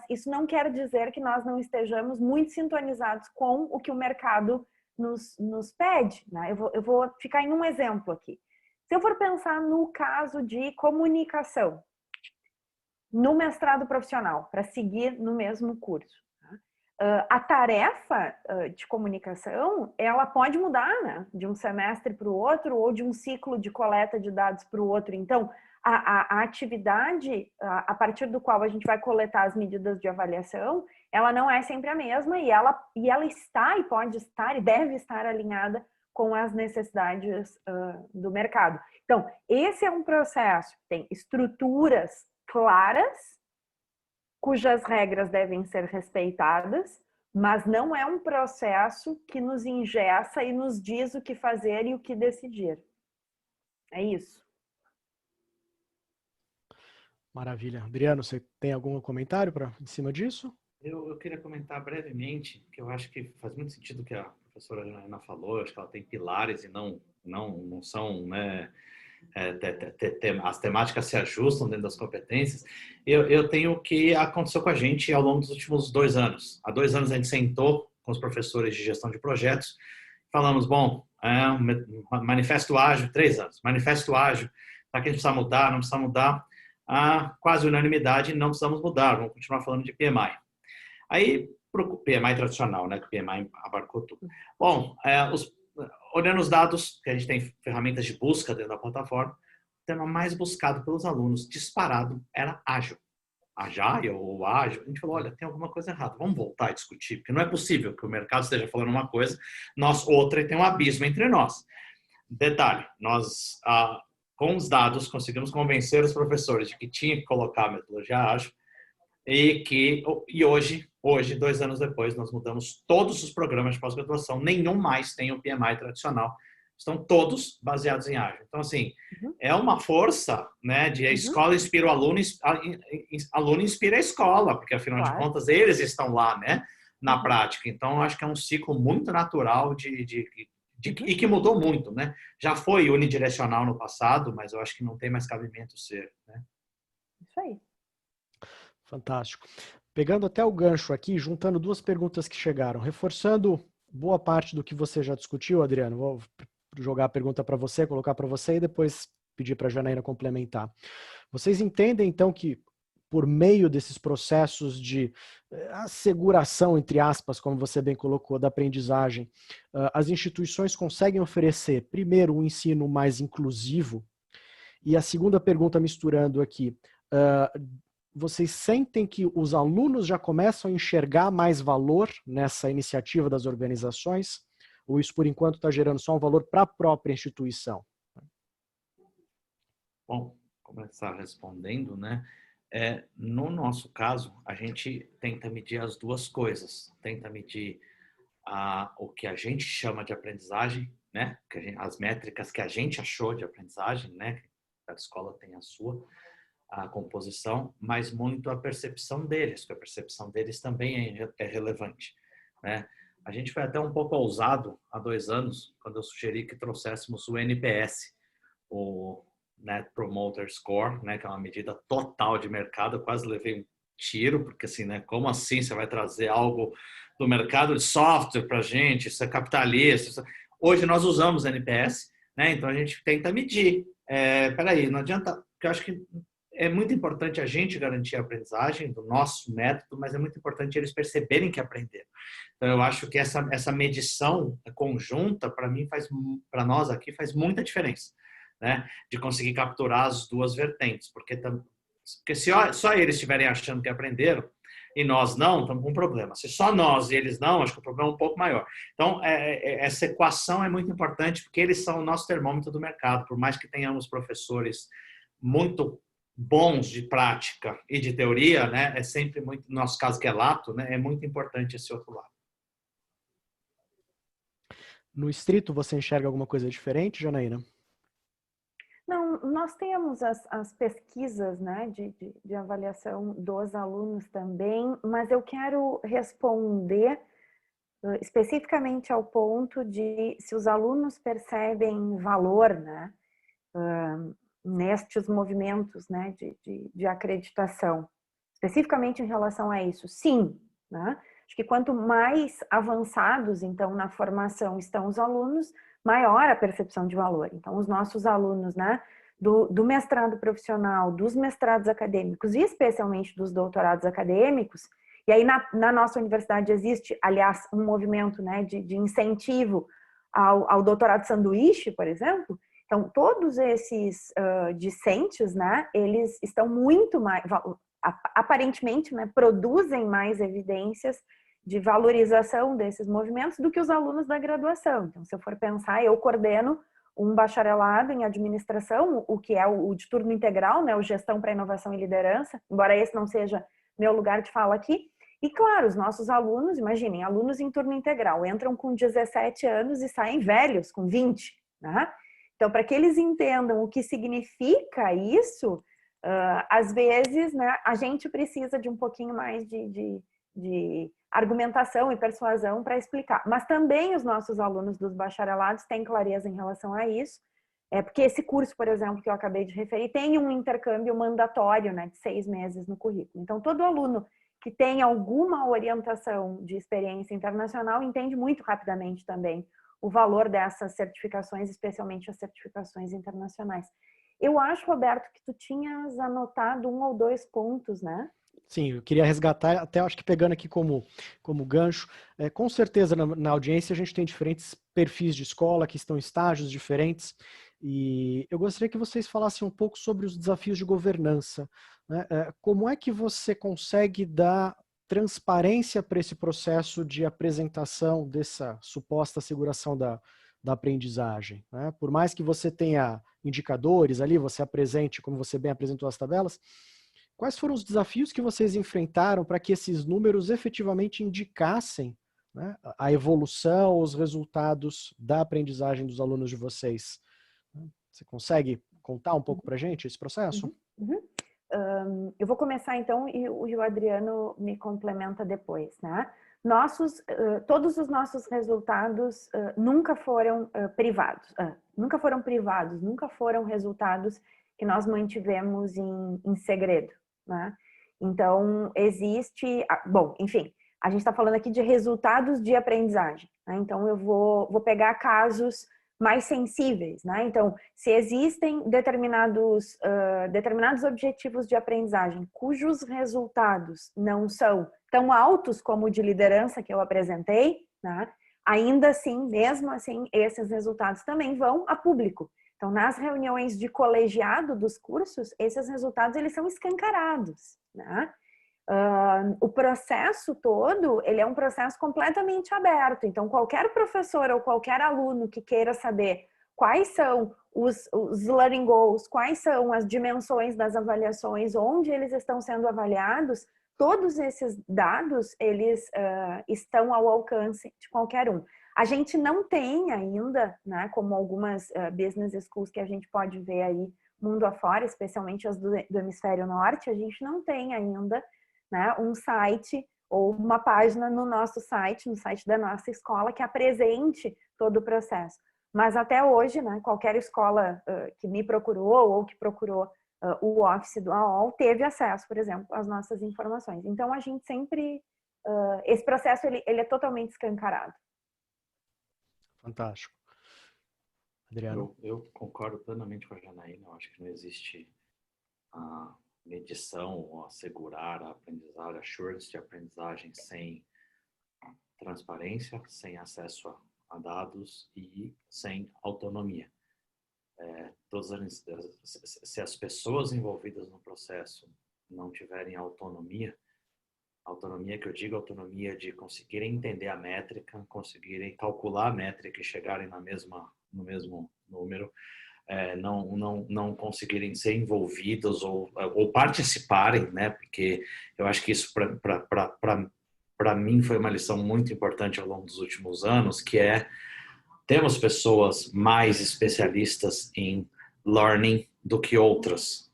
isso não quer dizer que nós não estejamos muito sintonizados com o que o mercado nos pede, né? Eu vou ficar em um exemplo aqui. Se eu for pensar no caso de comunicação, no mestrado profissional, para seguir no mesmo curso, a tarefa de comunicação, ela pode mudar, né? De um semestre para o outro ou de um ciclo de coleta de dados para o outro. Então, a atividade a partir do qual a gente vai coletar as medidas de avaliação, ela não é sempre a mesma e ela está e pode estar e deve estar alinhada com as necessidades do mercado. Então, esse é um processo que tem estruturas claras, cujas regras devem ser respeitadas, mas não é um processo que nos engessa e nos diz o que fazer e o que decidir. É isso. Maravilha. Adriano, você tem algum comentário em cima disso? Eu queria comentar brevemente, que eu acho que faz muito sentido o que a professora Janaína falou, acho que ela tem pilares e não são, né, as temáticas se ajustam dentro das competências. Eu tenho o que aconteceu com a gente ao longo dos últimos 2 anos. Há 2 anos a gente sentou com os professores de gestão de projetos, falamos, bom, manifesto ágil, 3 anos, manifesto ágil, para que a gente precisa mudar, não precisa mudar, quase unanimidade, não precisamos mudar, vamos continuar falando de PMI. Aí, pro PMI tradicional, né, que o PMI abarcou tudo. Bom, olhando os dados, que a gente tem ferramentas de busca dentro da plataforma, o tema mais buscado pelos alunos, disparado, era ágil. Agile ou ágil. A gente falou, olha, tem alguma coisa errada, vamos voltar a discutir, porque não é possível que o mercado esteja falando uma coisa, nós outra, e tem um abismo entre nós. Detalhe, nós, com os dados, conseguimos convencer os professores de que tinha que colocar a metodologia ágil, e hoje, 2 anos depois, nós mudamos todos os programas de pós-graduação, nenhum mais tem o PMI tradicional, estão todos baseados em ágil. Então, assim, é uma força, né, de a escola inspira o aluno, aluno inspira a escola, porque afinal de contas eles estão lá, né, na prática. Então, acho que é um ciclo muito natural e que mudou muito, né? Já foi unidirecional no passado, mas eu acho que não tem mais cabimento ser, né? Isso aí. Fantástico. Pegando até o gancho aqui, juntando 2 perguntas que chegaram, reforçando boa parte do que você já discutiu, Adriano, vou jogar a pergunta para você, colocar para você e depois pedir para a Janaína complementar. Vocês entendem, então, que por meio desses processos de asseguração, entre aspas, como você bem colocou, da aprendizagem, as instituições conseguem oferecer, primeiro, um ensino mais inclusivo, e a segunda pergunta, misturando aqui, vocês sentem que os alunos já começam a enxergar mais valor nessa iniciativa das organizações? Ou isso, por enquanto, está gerando só um valor para a própria instituição? Bom, começar respondendo, né? No nosso caso, a gente tenta medir as 2 coisas. Tenta medir o que a gente chama de aprendizagem, né? As métricas que a gente achou de aprendizagem, né? Cada escola tem a composição, mas muito a percepção deles, porque a percepção deles também é relevante, né? A gente foi até um pouco ousado há 2 anos, quando eu sugeri que trouxéssemos o NPS, o Net Promoter Score, né, que é uma medida total de mercado. Eu quase levei um tiro, porque assim, né, como assim você vai trazer algo do mercado de software para a gente? Isso é capitalista. Hoje nós usamos NPS, né, então a gente tenta medir. Peraí, não adianta, porque eu acho que é muito importante a gente garantir a aprendizagem do nosso método, mas é muito importante eles perceberem que aprenderam. Então, eu acho que essa medição conjunta, para nós aqui, faz muita diferença, né? De conseguir capturar as 2 vertentes, porque se só eles estiverem achando que aprenderam e nós não, estamos com um problema. Se só nós e eles não, acho que o problema é um pouco maior. Então, essa equação é muito importante, porque eles são o nosso termômetro do mercado. Por mais que tenhamos professores muito bons de prática e de teoria, né? É sempre muito, no nosso caso que é lato, né? É muito importante esse outro lado. No estrito, você enxerga alguma coisa diferente, Janaína? Não, nós temos as pesquisas, né, de avaliação dos alunos também, mas eu quero responder especificamente ao ponto de se os alunos percebem valor, né, nestes movimentos, né, de acreditação, especificamente em relação a isso? Sim, né? Acho que quanto mais avançados, então, na formação estão os alunos, maior a percepção de valor. Então, os nossos alunos, né, do mestrado profissional, dos mestrados acadêmicos e especialmente dos doutorados acadêmicos, e aí na nossa universidade existe, aliás, um movimento, né, de incentivo ao doutorado sanduíche, por exemplo. Então, todos esses discentes, né, eles estão muito mais, aparentemente, né, produzem mais evidências de valorização desses movimentos do que os alunos da graduação. Então, se eu for pensar, eu coordeno um bacharelado em administração, o que é o de turno integral, né, o Gestão para Inovação e Liderança, embora esse não seja meu lugar de fala aqui. E claro, os nossos alunos, imaginem, alunos em turno integral, entram com 17 anos e saem velhos, com 20, né? Então, para que eles entendam o que significa isso, às vezes, né, a gente precisa de um pouquinho mais de argumentação e persuasão para explicar. Mas também os nossos alunos dos bacharelados têm clareza em relação a isso, porque esse curso, por exemplo, que eu acabei de referir, tem um intercâmbio mandatório, né, de 6 meses no currículo. Então, todo aluno que tem alguma orientação de experiência internacional entende muito rapidamente também o valor dessas certificações, especialmente as certificações internacionais. Eu acho, Roberto, que tu tinhas anotado 1 ou 2 pontos, né? Sim, eu queria resgatar, até acho que pegando aqui como gancho, com certeza na audiência a gente tem diferentes perfis de escola que estão em estágios diferentes, e eu gostaria que vocês falassem um pouco sobre os desafios de governança, né? Como é que você consegue dar transparência para esse processo de apresentação dessa suposta asseguração da aprendizagem, né? Por mais que você tenha indicadores ali, você apresente, como você bem apresentou as tabelas, quais foram os desafios que vocês enfrentaram para que esses números efetivamente indicassem, né, a evolução, os resultados da aprendizagem dos alunos de vocês? Você consegue contar um pouco para a gente esse processo? Eu vou começar então e o Adriano me complementa depois, né? Todos os nossos resultados nunca foram privados, nunca foram resultados que nós mantivemos em segredo, né? Então, existe... Bom, enfim, a gente está falando aqui de resultados de aprendizagem, né? Então, eu vou pegar casos mais sensíveis, né? Então, se existem determinados objetivos de aprendizagem cujos resultados não são tão altos como o de liderança que eu apresentei, né? Ainda assim, mesmo assim, esses resultados também vão a público. Então, nas reuniões de colegiado dos cursos, esses resultados eles são escancarados, né? O processo todo, ele é um processo completamente aberto. Então, qualquer professor ou qualquer aluno que queira saber quais são os learning goals, quais são as dimensões das avaliações, onde eles estão sendo avaliados, todos esses dados, eles estão ao alcance de qualquer um. A gente não tem ainda, né, como algumas business schools que a gente pode ver aí mundo afora, especialmente as do hemisfério norte, a gente não tem ainda, né, um site ou uma página no nosso site, no site da nossa escola, que apresente todo o processo. Mas até hoje, né, qualquer escola que me procurou ou que procurou o Office do AOL teve acesso, por exemplo, às nossas informações. Então, a gente sempre... esse processo, ele é totalmente escancarado. Fantástico. Adriano? Eu concordo plenamente com a Janaína. Eu acho que não existe a medição ou assegurar a aprendizagem, assurance de aprendizagem sem transparência, sem acesso a dados e sem autonomia. Se as pessoas envolvidas no processo não tiverem autonomia que eu digo, autonomia de conseguirem entender a métrica, conseguirem calcular a métrica e chegarem no mesmo número, não conseguirem ser envolvidos ou participarem, né? Porque eu acho que isso para mim foi uma lição muito importante ao longo dos últimos anos, que temos pessoas mais especialistas em learning do que outras,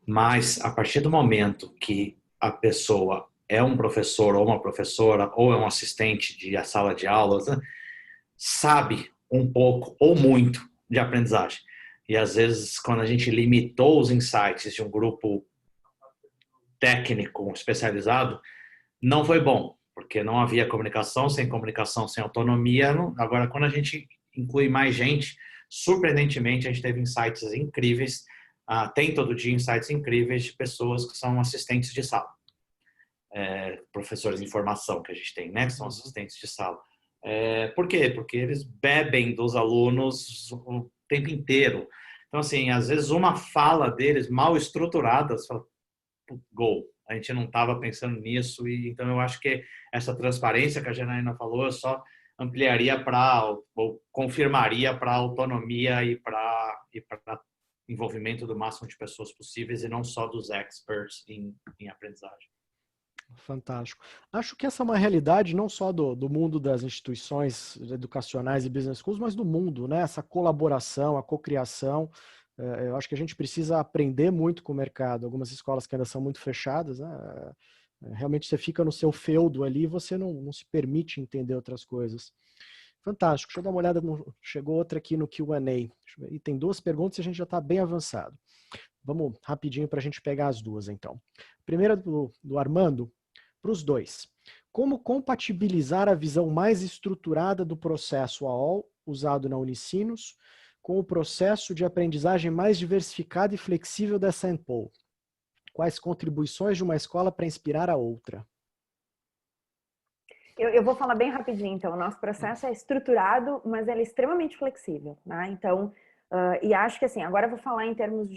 mas a partir do momento que a pessoa é um professor ou uma professora ou é um assistente de sala de aulas, né, sabe um pouco ou muito de aprendizagem. E às vezes, quando a gente limitou os insights de um grupo técnico especializado, não foi bom, porque não havia comunicação, sem autonomia. Agora, quando a gente inclui mais gente, surpreendentemente, a gente teve insights incríveis, tem todo dia insights incríveis de pessoas que são assistentes de sala. Professores de formação que a gente tem, né, que são assistentes de sala. Por quê? Porque eles bebem dos alunos o tempo inteiro. Então, assim, às vezes uma fala deles mal estruturada, você fala, gol, a gente não estava pensando nisso, e então eu acho que essa transparência que a Janaína falou, eu só ampliaria ou confirmaria para autonomia e para envolvimento do máximo de pessoas possíveis e não só dos experts em aprendizagem. Fantástico. Acho que essa é uma realidade não só do mundo das instituições educacionais e business schools, mas do mundo, né? Essa colaboração, a cocriação. Eu acho que a gente precisa aprender muito com o mercado. Algumas escolas que ainda são muito fechadas, né? Realmente você fica no seu feudo ali e você não se permite entender outras coisas. Fantástico. Deixa eu dar uma olhada. Chegou outra aqui no Q&A. E tem 2 perguntas e a gente já está bem avançado. Vamos rapidinho para a gente pegar as 2, então. Primeira do Armando, para os 2. Como compatibilizar a visão mais estruturada do processo AOL, usado na Unicinos, com o processo de aprendizagem mais diversificado e flexível da St. Paul? Quais contribuições de uma escola para inspirar a outra? Eu vou falar bem rapidinho, então. O nosso processo é estruturado, mas ele é extremamente flexível, né? Então, e acho que assim, agora eu vou falar em termos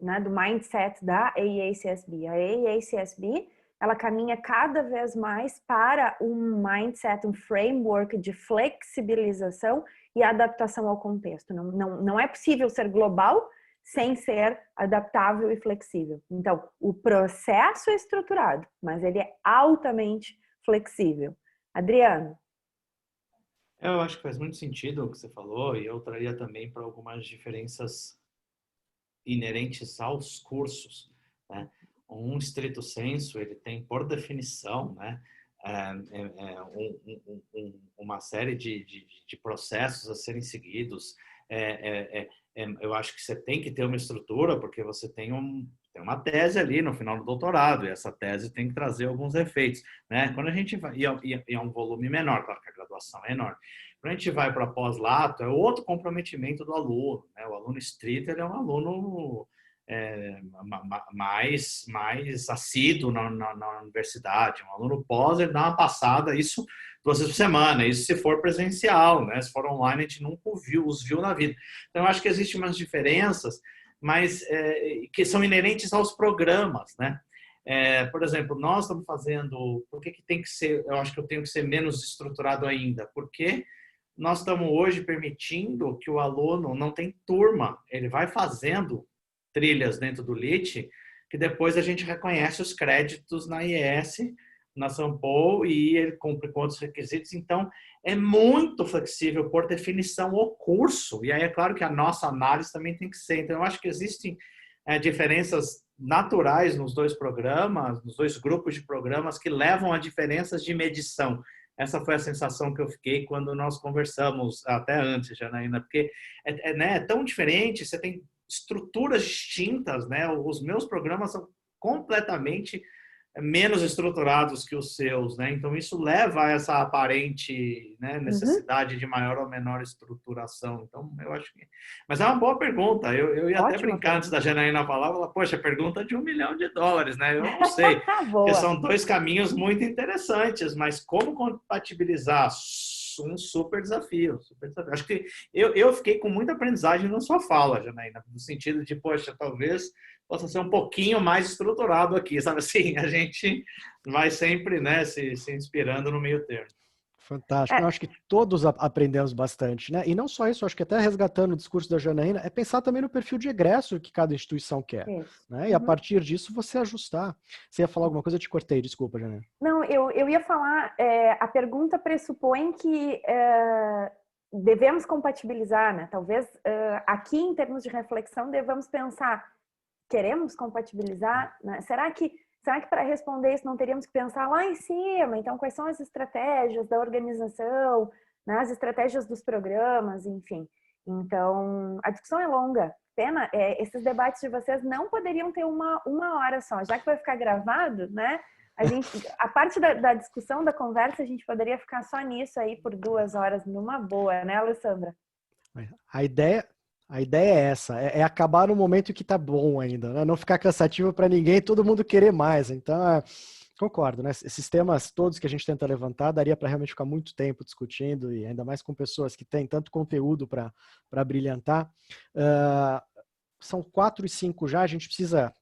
né, do mindset da AEACSB. A AEACSB, ela caminha cada vez mais para um mindset, um framework de flexibilização e adaptação ao contexto. Não é possível ser global sem ser adaptável e flexível. Então, o processo é estruturado, mas ele é altamente flexível. Adriano? Eu acho que faz muito sentido o que você falou, e eu traria também para algumas diferenças inerentes aos cursos, né? Um estrito sensu, ele tem, por definição, né, uma série de processos a serem seguidos. Eu acho que você tem que ter uma estrutura, porque você tem uma tese ali no final do doutorado, e essa tese tem que trazer alguns efeitos, né? Quando a gente vai, e é um volume menor, claro que a graduação é enorme. Quando a gente vai para pós-lato, é outro comprometimento do aluno, né? O aluno estrito, ele é um aluno mais assíduo na universidade. Um aluno pós, ele dá uma passada, isso 2 vezes por semana, isso se for presencial, né? Se for online, a gente nunca os viu na vida. Então, eu acho que existem umas diferenças, mas que são inerentes aos programas, né? Por exemplo, nós estamos fazendo... Por que tem que ser... Eu acho que eu tenho que ser menos estruturado ainda. Porque nós estamos hoje permitindo que o aluno não tem turma. Ele vai fazendo trilhas dentro do LIT, que depois a gente reconhece os créditos na IES, na St. Paul, e ele cumpre com outros requisitos. Então, é muito flexível, por definição, o curso. E aí é claro que a nossa análise também tem que ser. Então, eu acho que existem diferenças naturais nos 2 programas, nos 2 grupos de programas, que levam a diferenças de medição. Essa foi a sensação que eu fiquei quando nós conversamos, até antes, Janaína, porque é tão diferente, você tem estruturas distintas, né? Os meus programas são completamente menos estruturados que os seus, né? Então isso leva a essa aparente, né, necessidade de maior ou menor estruturação. Então eu acho que... Mas é uma boa pergunta. Eu ia até brincar antes da Janaína falar, poxa, pergunta de $1 milhão, né? Eu não sei. Porque são 2 caminhos muito interessantes, mas como compatibilizar? Um super desafio, super desafio. Acho que eu fiquei com muita aprendizagem na sua fala, Janaína, no sentido de, poxa, talvez possa ser um pouquinho mais estruturado aqui, sabe assim? A gente vai sempre, né, se inspirando no meio termo. Fantástico. Eu acho que todos aprendemos bastante, né? E não só isso, acho que até resgatando o discurso da Janaína, é pensar também no perfil de egresso que cada instituição quer, né? E a partir disso você ajustar. Você ia falar alguma coisa? Eu te cortei, desculpa, Janaína. Não, eu ia falar, a pergunta pressupõe que devemos compatibilizar, né? Talvez aqui, em termos de reflexão, devamos pensar, queremos compatibilizar, né? Será que para responder isso não teríamos que pensar lá em cima? Então, quais são as estratégias da organização, né? As estratégias dos programas, enfim. Então, a discussão é longa. Pena, esses debates de vocês não poderiam ter uma hora só, já que vai ficar gravado, né? A parte da discussão, da conversa, a gente poderia ficar só nisso aí por 2 horas, numa boa, né, Alessandra? A ideia é essa, é acabar no momento que tá bom ainda, né? Não ficar cansativo para ninguém, todo mundo querer mais. Então, concordo, né? Esses temas todos que a gente tenta levantar, daria para realmente ficar muito tempo discutindo, e ainda mais com pessoas que têm tanto conteúdo para brilhantar. São 4:05 já, a gente precisa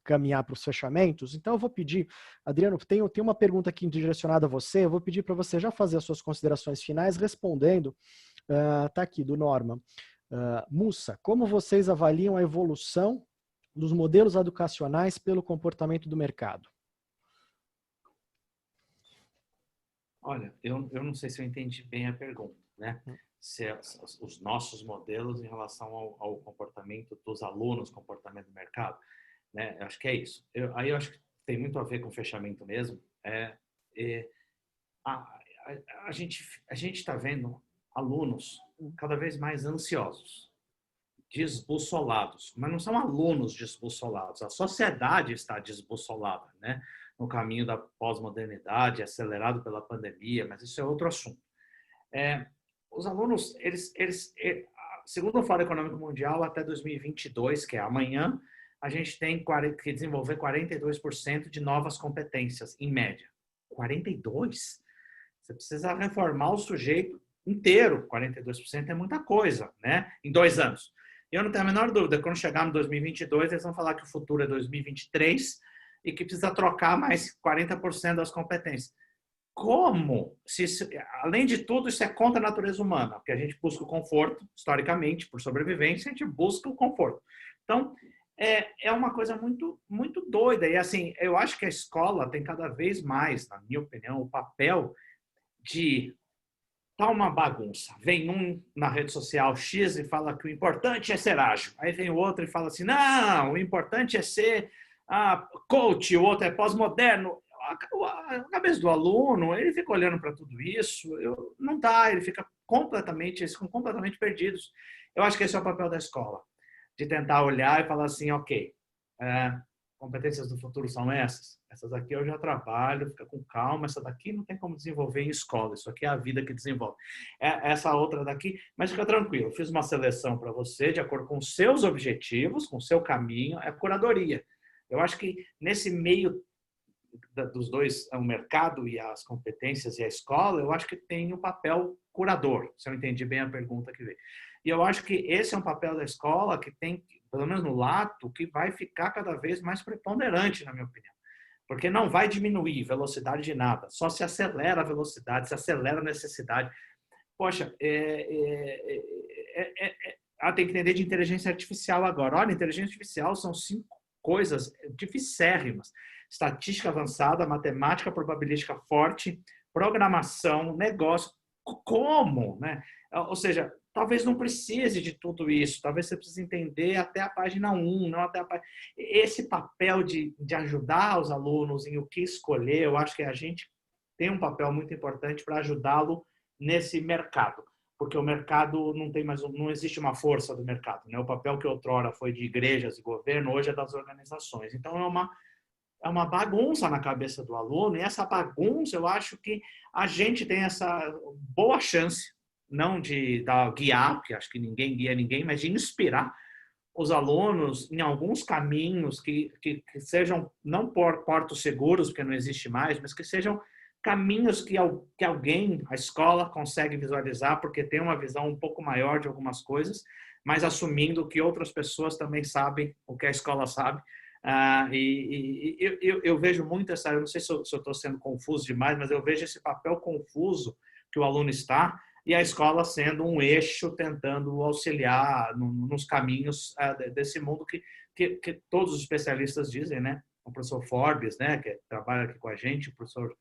caminhar para os fechamentos, então eu vou pedir, Adriano, tem uma pergunta aqui direcionada a você, eu vou pedir para você já fazer as suas considerações finais respondendo, tá aqui, do Norma. Mussa, como vocês avaliam a evolução dos modelos educacionais pelo comportamento do mercado? Olha, eu não sei se eu entendi bem a pergunta, né? Se os nossos modelos em relação ao comportamento dos alunos, comportamento do mercado, né? Eu acho que é isso. Aí eu acho que tem muito a ver com fechamento mesmo. A gente está vendo alunos cada vez mais ansiosos, desbussolados, mas não são alunos desbussolados, a sociedade está desbussolada, né? No caminho da pós-modernidade, acelerado pela pandemia, mas isso é outro assunto. Os alunos, segundo o Fórum Econômico Mundial, até 2022, que é amanhã, a gente tem que desenvolver 42% de novas competências, em média. 42%? Você precisa reformar o sujeito inteiro. 42% é muita coisa, né? Em 2 anos. Eu não tenho a menor dúvida, quando chegar no 2022, eles vão falar que o futuro é 2023 e que precisa trocar mais 40% das competências. Como? Além de tudo, isso é contra a natureza humana, porque a gente busca o conforto, historicamente, por sobrevivência, a gente busca o conforto. Então, é uma coisa muito, muito doida. E, assim, eu acho que a escola tem cada vez mais, na minha opinião, o papel de tá uma bagunça. Vem um na rede social X e fala que o importante é ser ágil. Aí vem o outro e fala assim, não, o importante é ser coach, o outro é pós-moderno. A cabeça do aluno, ele fica olhando para tudo isso, não dá, eles ficam completamente perdidos. Eu acho que esse é o papel da escola, de tentar olhar e falar assim, ok, competências do futuro são essas aqui eu já trabalho, fica com calma, essa daqui não tem como desenvolver em escola, isso aqui é a vida que desenvolve. Essa outra daqui, mas fica tranquilo, eu fiz uma seleção para você, de acordo com os seus objetivos, com o seu caminho, é curadoria. Eu acho que nesse meio dos dois, o mercado e as competências e a escola, eu acho que tem o papel curador, se eu entendi bem a pergunta que veio. E eu acho que esse é um papel da escola que tem, pelo menos no lato, que vai ficar cada vez mais preponderante, na minha opinião. Porque não vai diminuir velocidade de nada, só se acelera a velocidade, se acelera a necessidade. Poxa, tem que entender de inteligência artificial agora. Olha, inteligência artificial são 5 coisas dificérrimas. Estatística avançada, matemática probabilística forte, programação, negócio. Como? Né? Ou seja, talvez não precise de tudo isso. Talvez você precise entender até a página 1, não até a página... Esse papel de ajudar os alunos em o que escolher, eu acho que a gente tem um papel muito importante para ajudá-lo nesse mercado. Porque o mercado não existe uma força do mercado. Né? O papel que outrora foi de igrejas e governo, hoje é das organizações. Então, é uma bagunça na cabeça do aluno, e essa bagunça, eu acho que a gente tem essa boa chance, não de guiar, porque acho que ninguém guia ninguém, mas de inspirar os alunos em alguns caminhos que sejam, não portos seguros, porque não existe mais, mas que sejam caminhos que alguém, a escola, consegue visualizar, porque tem uma visão um pouco maior de algumas coisas, mas assumindo que outras pessoas também sabem o que a escola sabe. Eu vejo muito essa, eu não sei se eu estou sendo confuso demais, mas eu vejo esse papel confuso que o aluno está e a escola sendo um eixo tentando auxiliar nos caminhos desse mundo que todos os especialistas dizem, né? O professor Forbes, né, que trabalha aqui com a gente, o professor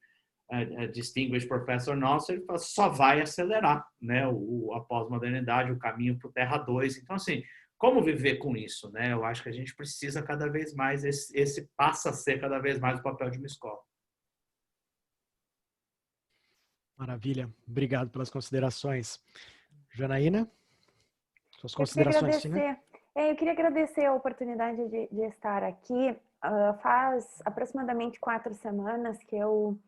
Distinguished Professor nosso, ele fala, só vai acelerar, né? A pós-modernidade, o caminho para o Terra 2. Então, assim, como viver com isso, né? Eu acho que a gente precisa cada vez mais, esse passa a ser cada vez mais o papel de uma escola. Maravilha. Obrigado pelas considerações. Janaína? Suas considerações, eu queria agradecer a oportunidade de estar aqui. Faz aproximadamente 4 semanas que eu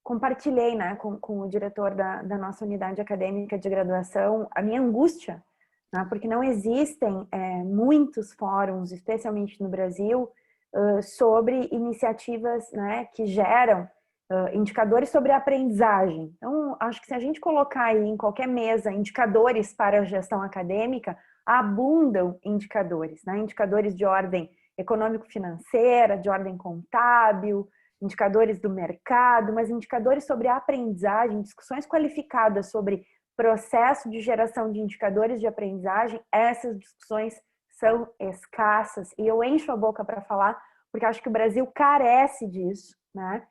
compartilhei, né, com o diretor da nossa unidade acadêmica de graduação a minha angústia, né, porque não existem muitos fóruns, especialmente no Brasil, sobre iniciativas, né, que geram indicadores sobre a aprendizagem. Então, acho que se a gente colocar aí em qualquer mesa indicadores para a gestão acadêmica, abundam indicadores, né? Indicadores de ordem econômico-financeira, de ordem contábil, indicadores do mercado, mas indicadores sobre a aprendizagem, discussões qualificadas sobre processo de geração de indicadores de aprendizagem, essas discussões são escassas. E eu encho a boca para falar, porque acho que o Brasil carece disso, né?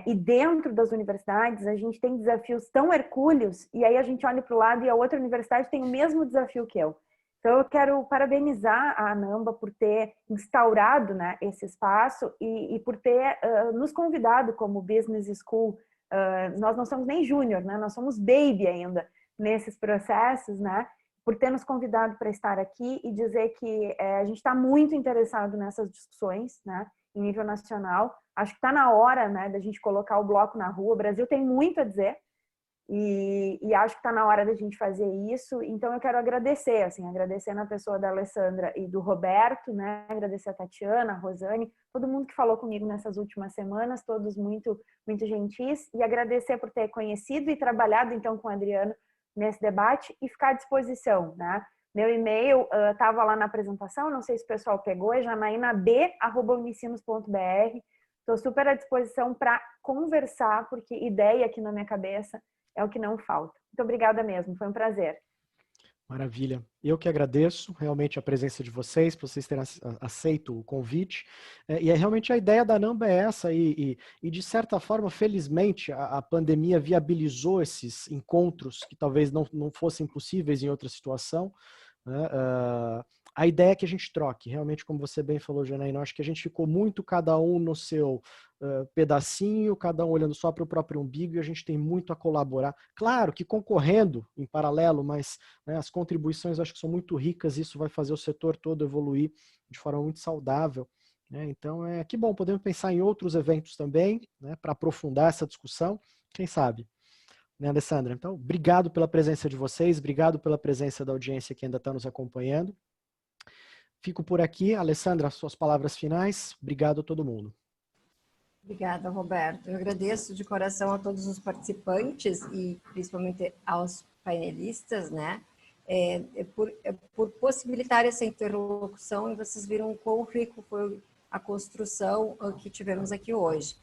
E dentro das universidades a gente tem desafios tão hercúleos e aí a gente olha para o lado e a outra universidade tem o mesmo desafio que eu. Então eu quero parabenizar a ANAMBA por ter instaurado, né, esse espaço e por ter nos convidado como Business School. Nós não somos nem júnior, né? Nós somos baby ainda nesses processos, né? Por ter nos convidado para estar aqui e dizer que a gente está muito interessado nessas discussões, né, em nível nacional. Acho que está na hora, né, da gente colocar o bloco na rua. O Brasil tem muito a dizer e acho que está na hora da gente fazer isso. Então eu quero agradecer, assim, agradecer na pessoa da Alessandra e do Roberto, né, agradecer a Tatiana, a Rosane, todo mundo que falou comigo nessas últimas semanas, todos muito, muito gentis, e agradecer por ter conhecido e trabalhado então com o Adriano nesse debate e ficar à disposição, né? Meu e-mail estava lá na apresentação, não sei se o pessoal pegou, é janainab@unicinos.br. Estou super à disposição para conversar, porque ideia aqui na minha cabeça é o que não falta. Muito obrigada mesmo, foi um prazer. Maravilha. Eu que agradeço realmente a presença de vocês, por vocês terem aceito o convite. E realmente a ideia da ANAMBA é essa, e de certa forma, felizmente, a pandemia viabilizou esses encontros que talvez não fossem possíveis em outra situação, né? A ideia é que a gente troque, realmente, como você bem falou, Janaína, acho que a gente ficou muito cada um no seu pedacinho, cada um olhando só para o próprio umbigo, e a gente tem muito a colaborar. Claro que concorrendo em paralelo, mas, né, as contribuições acho que são muito ricas, e isso vai fazer o setor todo evoluir de forma muito saudável, né? Então, que bom, podemos pensar em outros eventos também, né, para aprofundar essa discussão, quem sabe. Né, Alessandra? Então, obrigado pela presença de vocês, obrigado pela presença da audiência que ainda está nos acompanhando. Fico por aqui. Alessandra, suas palavras finais. Obrigado a todo mundo. Obrigada, Roberto. Eu agradeço de coração a todos os participantes e principalmente aos painelistas, né? Por possibilitar essa interlocução, e vocês viram o quão rico foi a construção que tivemos aqui hoje.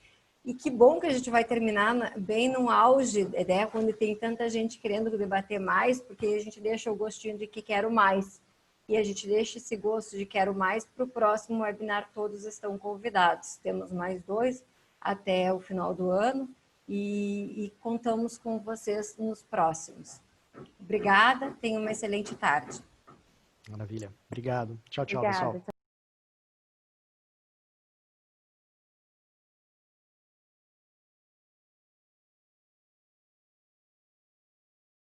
E que bom que a gente vai terminar bem no auge, né, quando tem tanta gente querendo debater mais, porque a gente deixa o gostinho de que quero mais. E a gente deixa esse gosto de quero mais para o próximo webinar, todos estão convidados. Temos mais 2 até o final do ano e contamos com vocês nos próximos. Obrigada, tenha uma excelente tarde. Maravilha. Obrigado. Tchau, tchau, Obrigada. pessoal.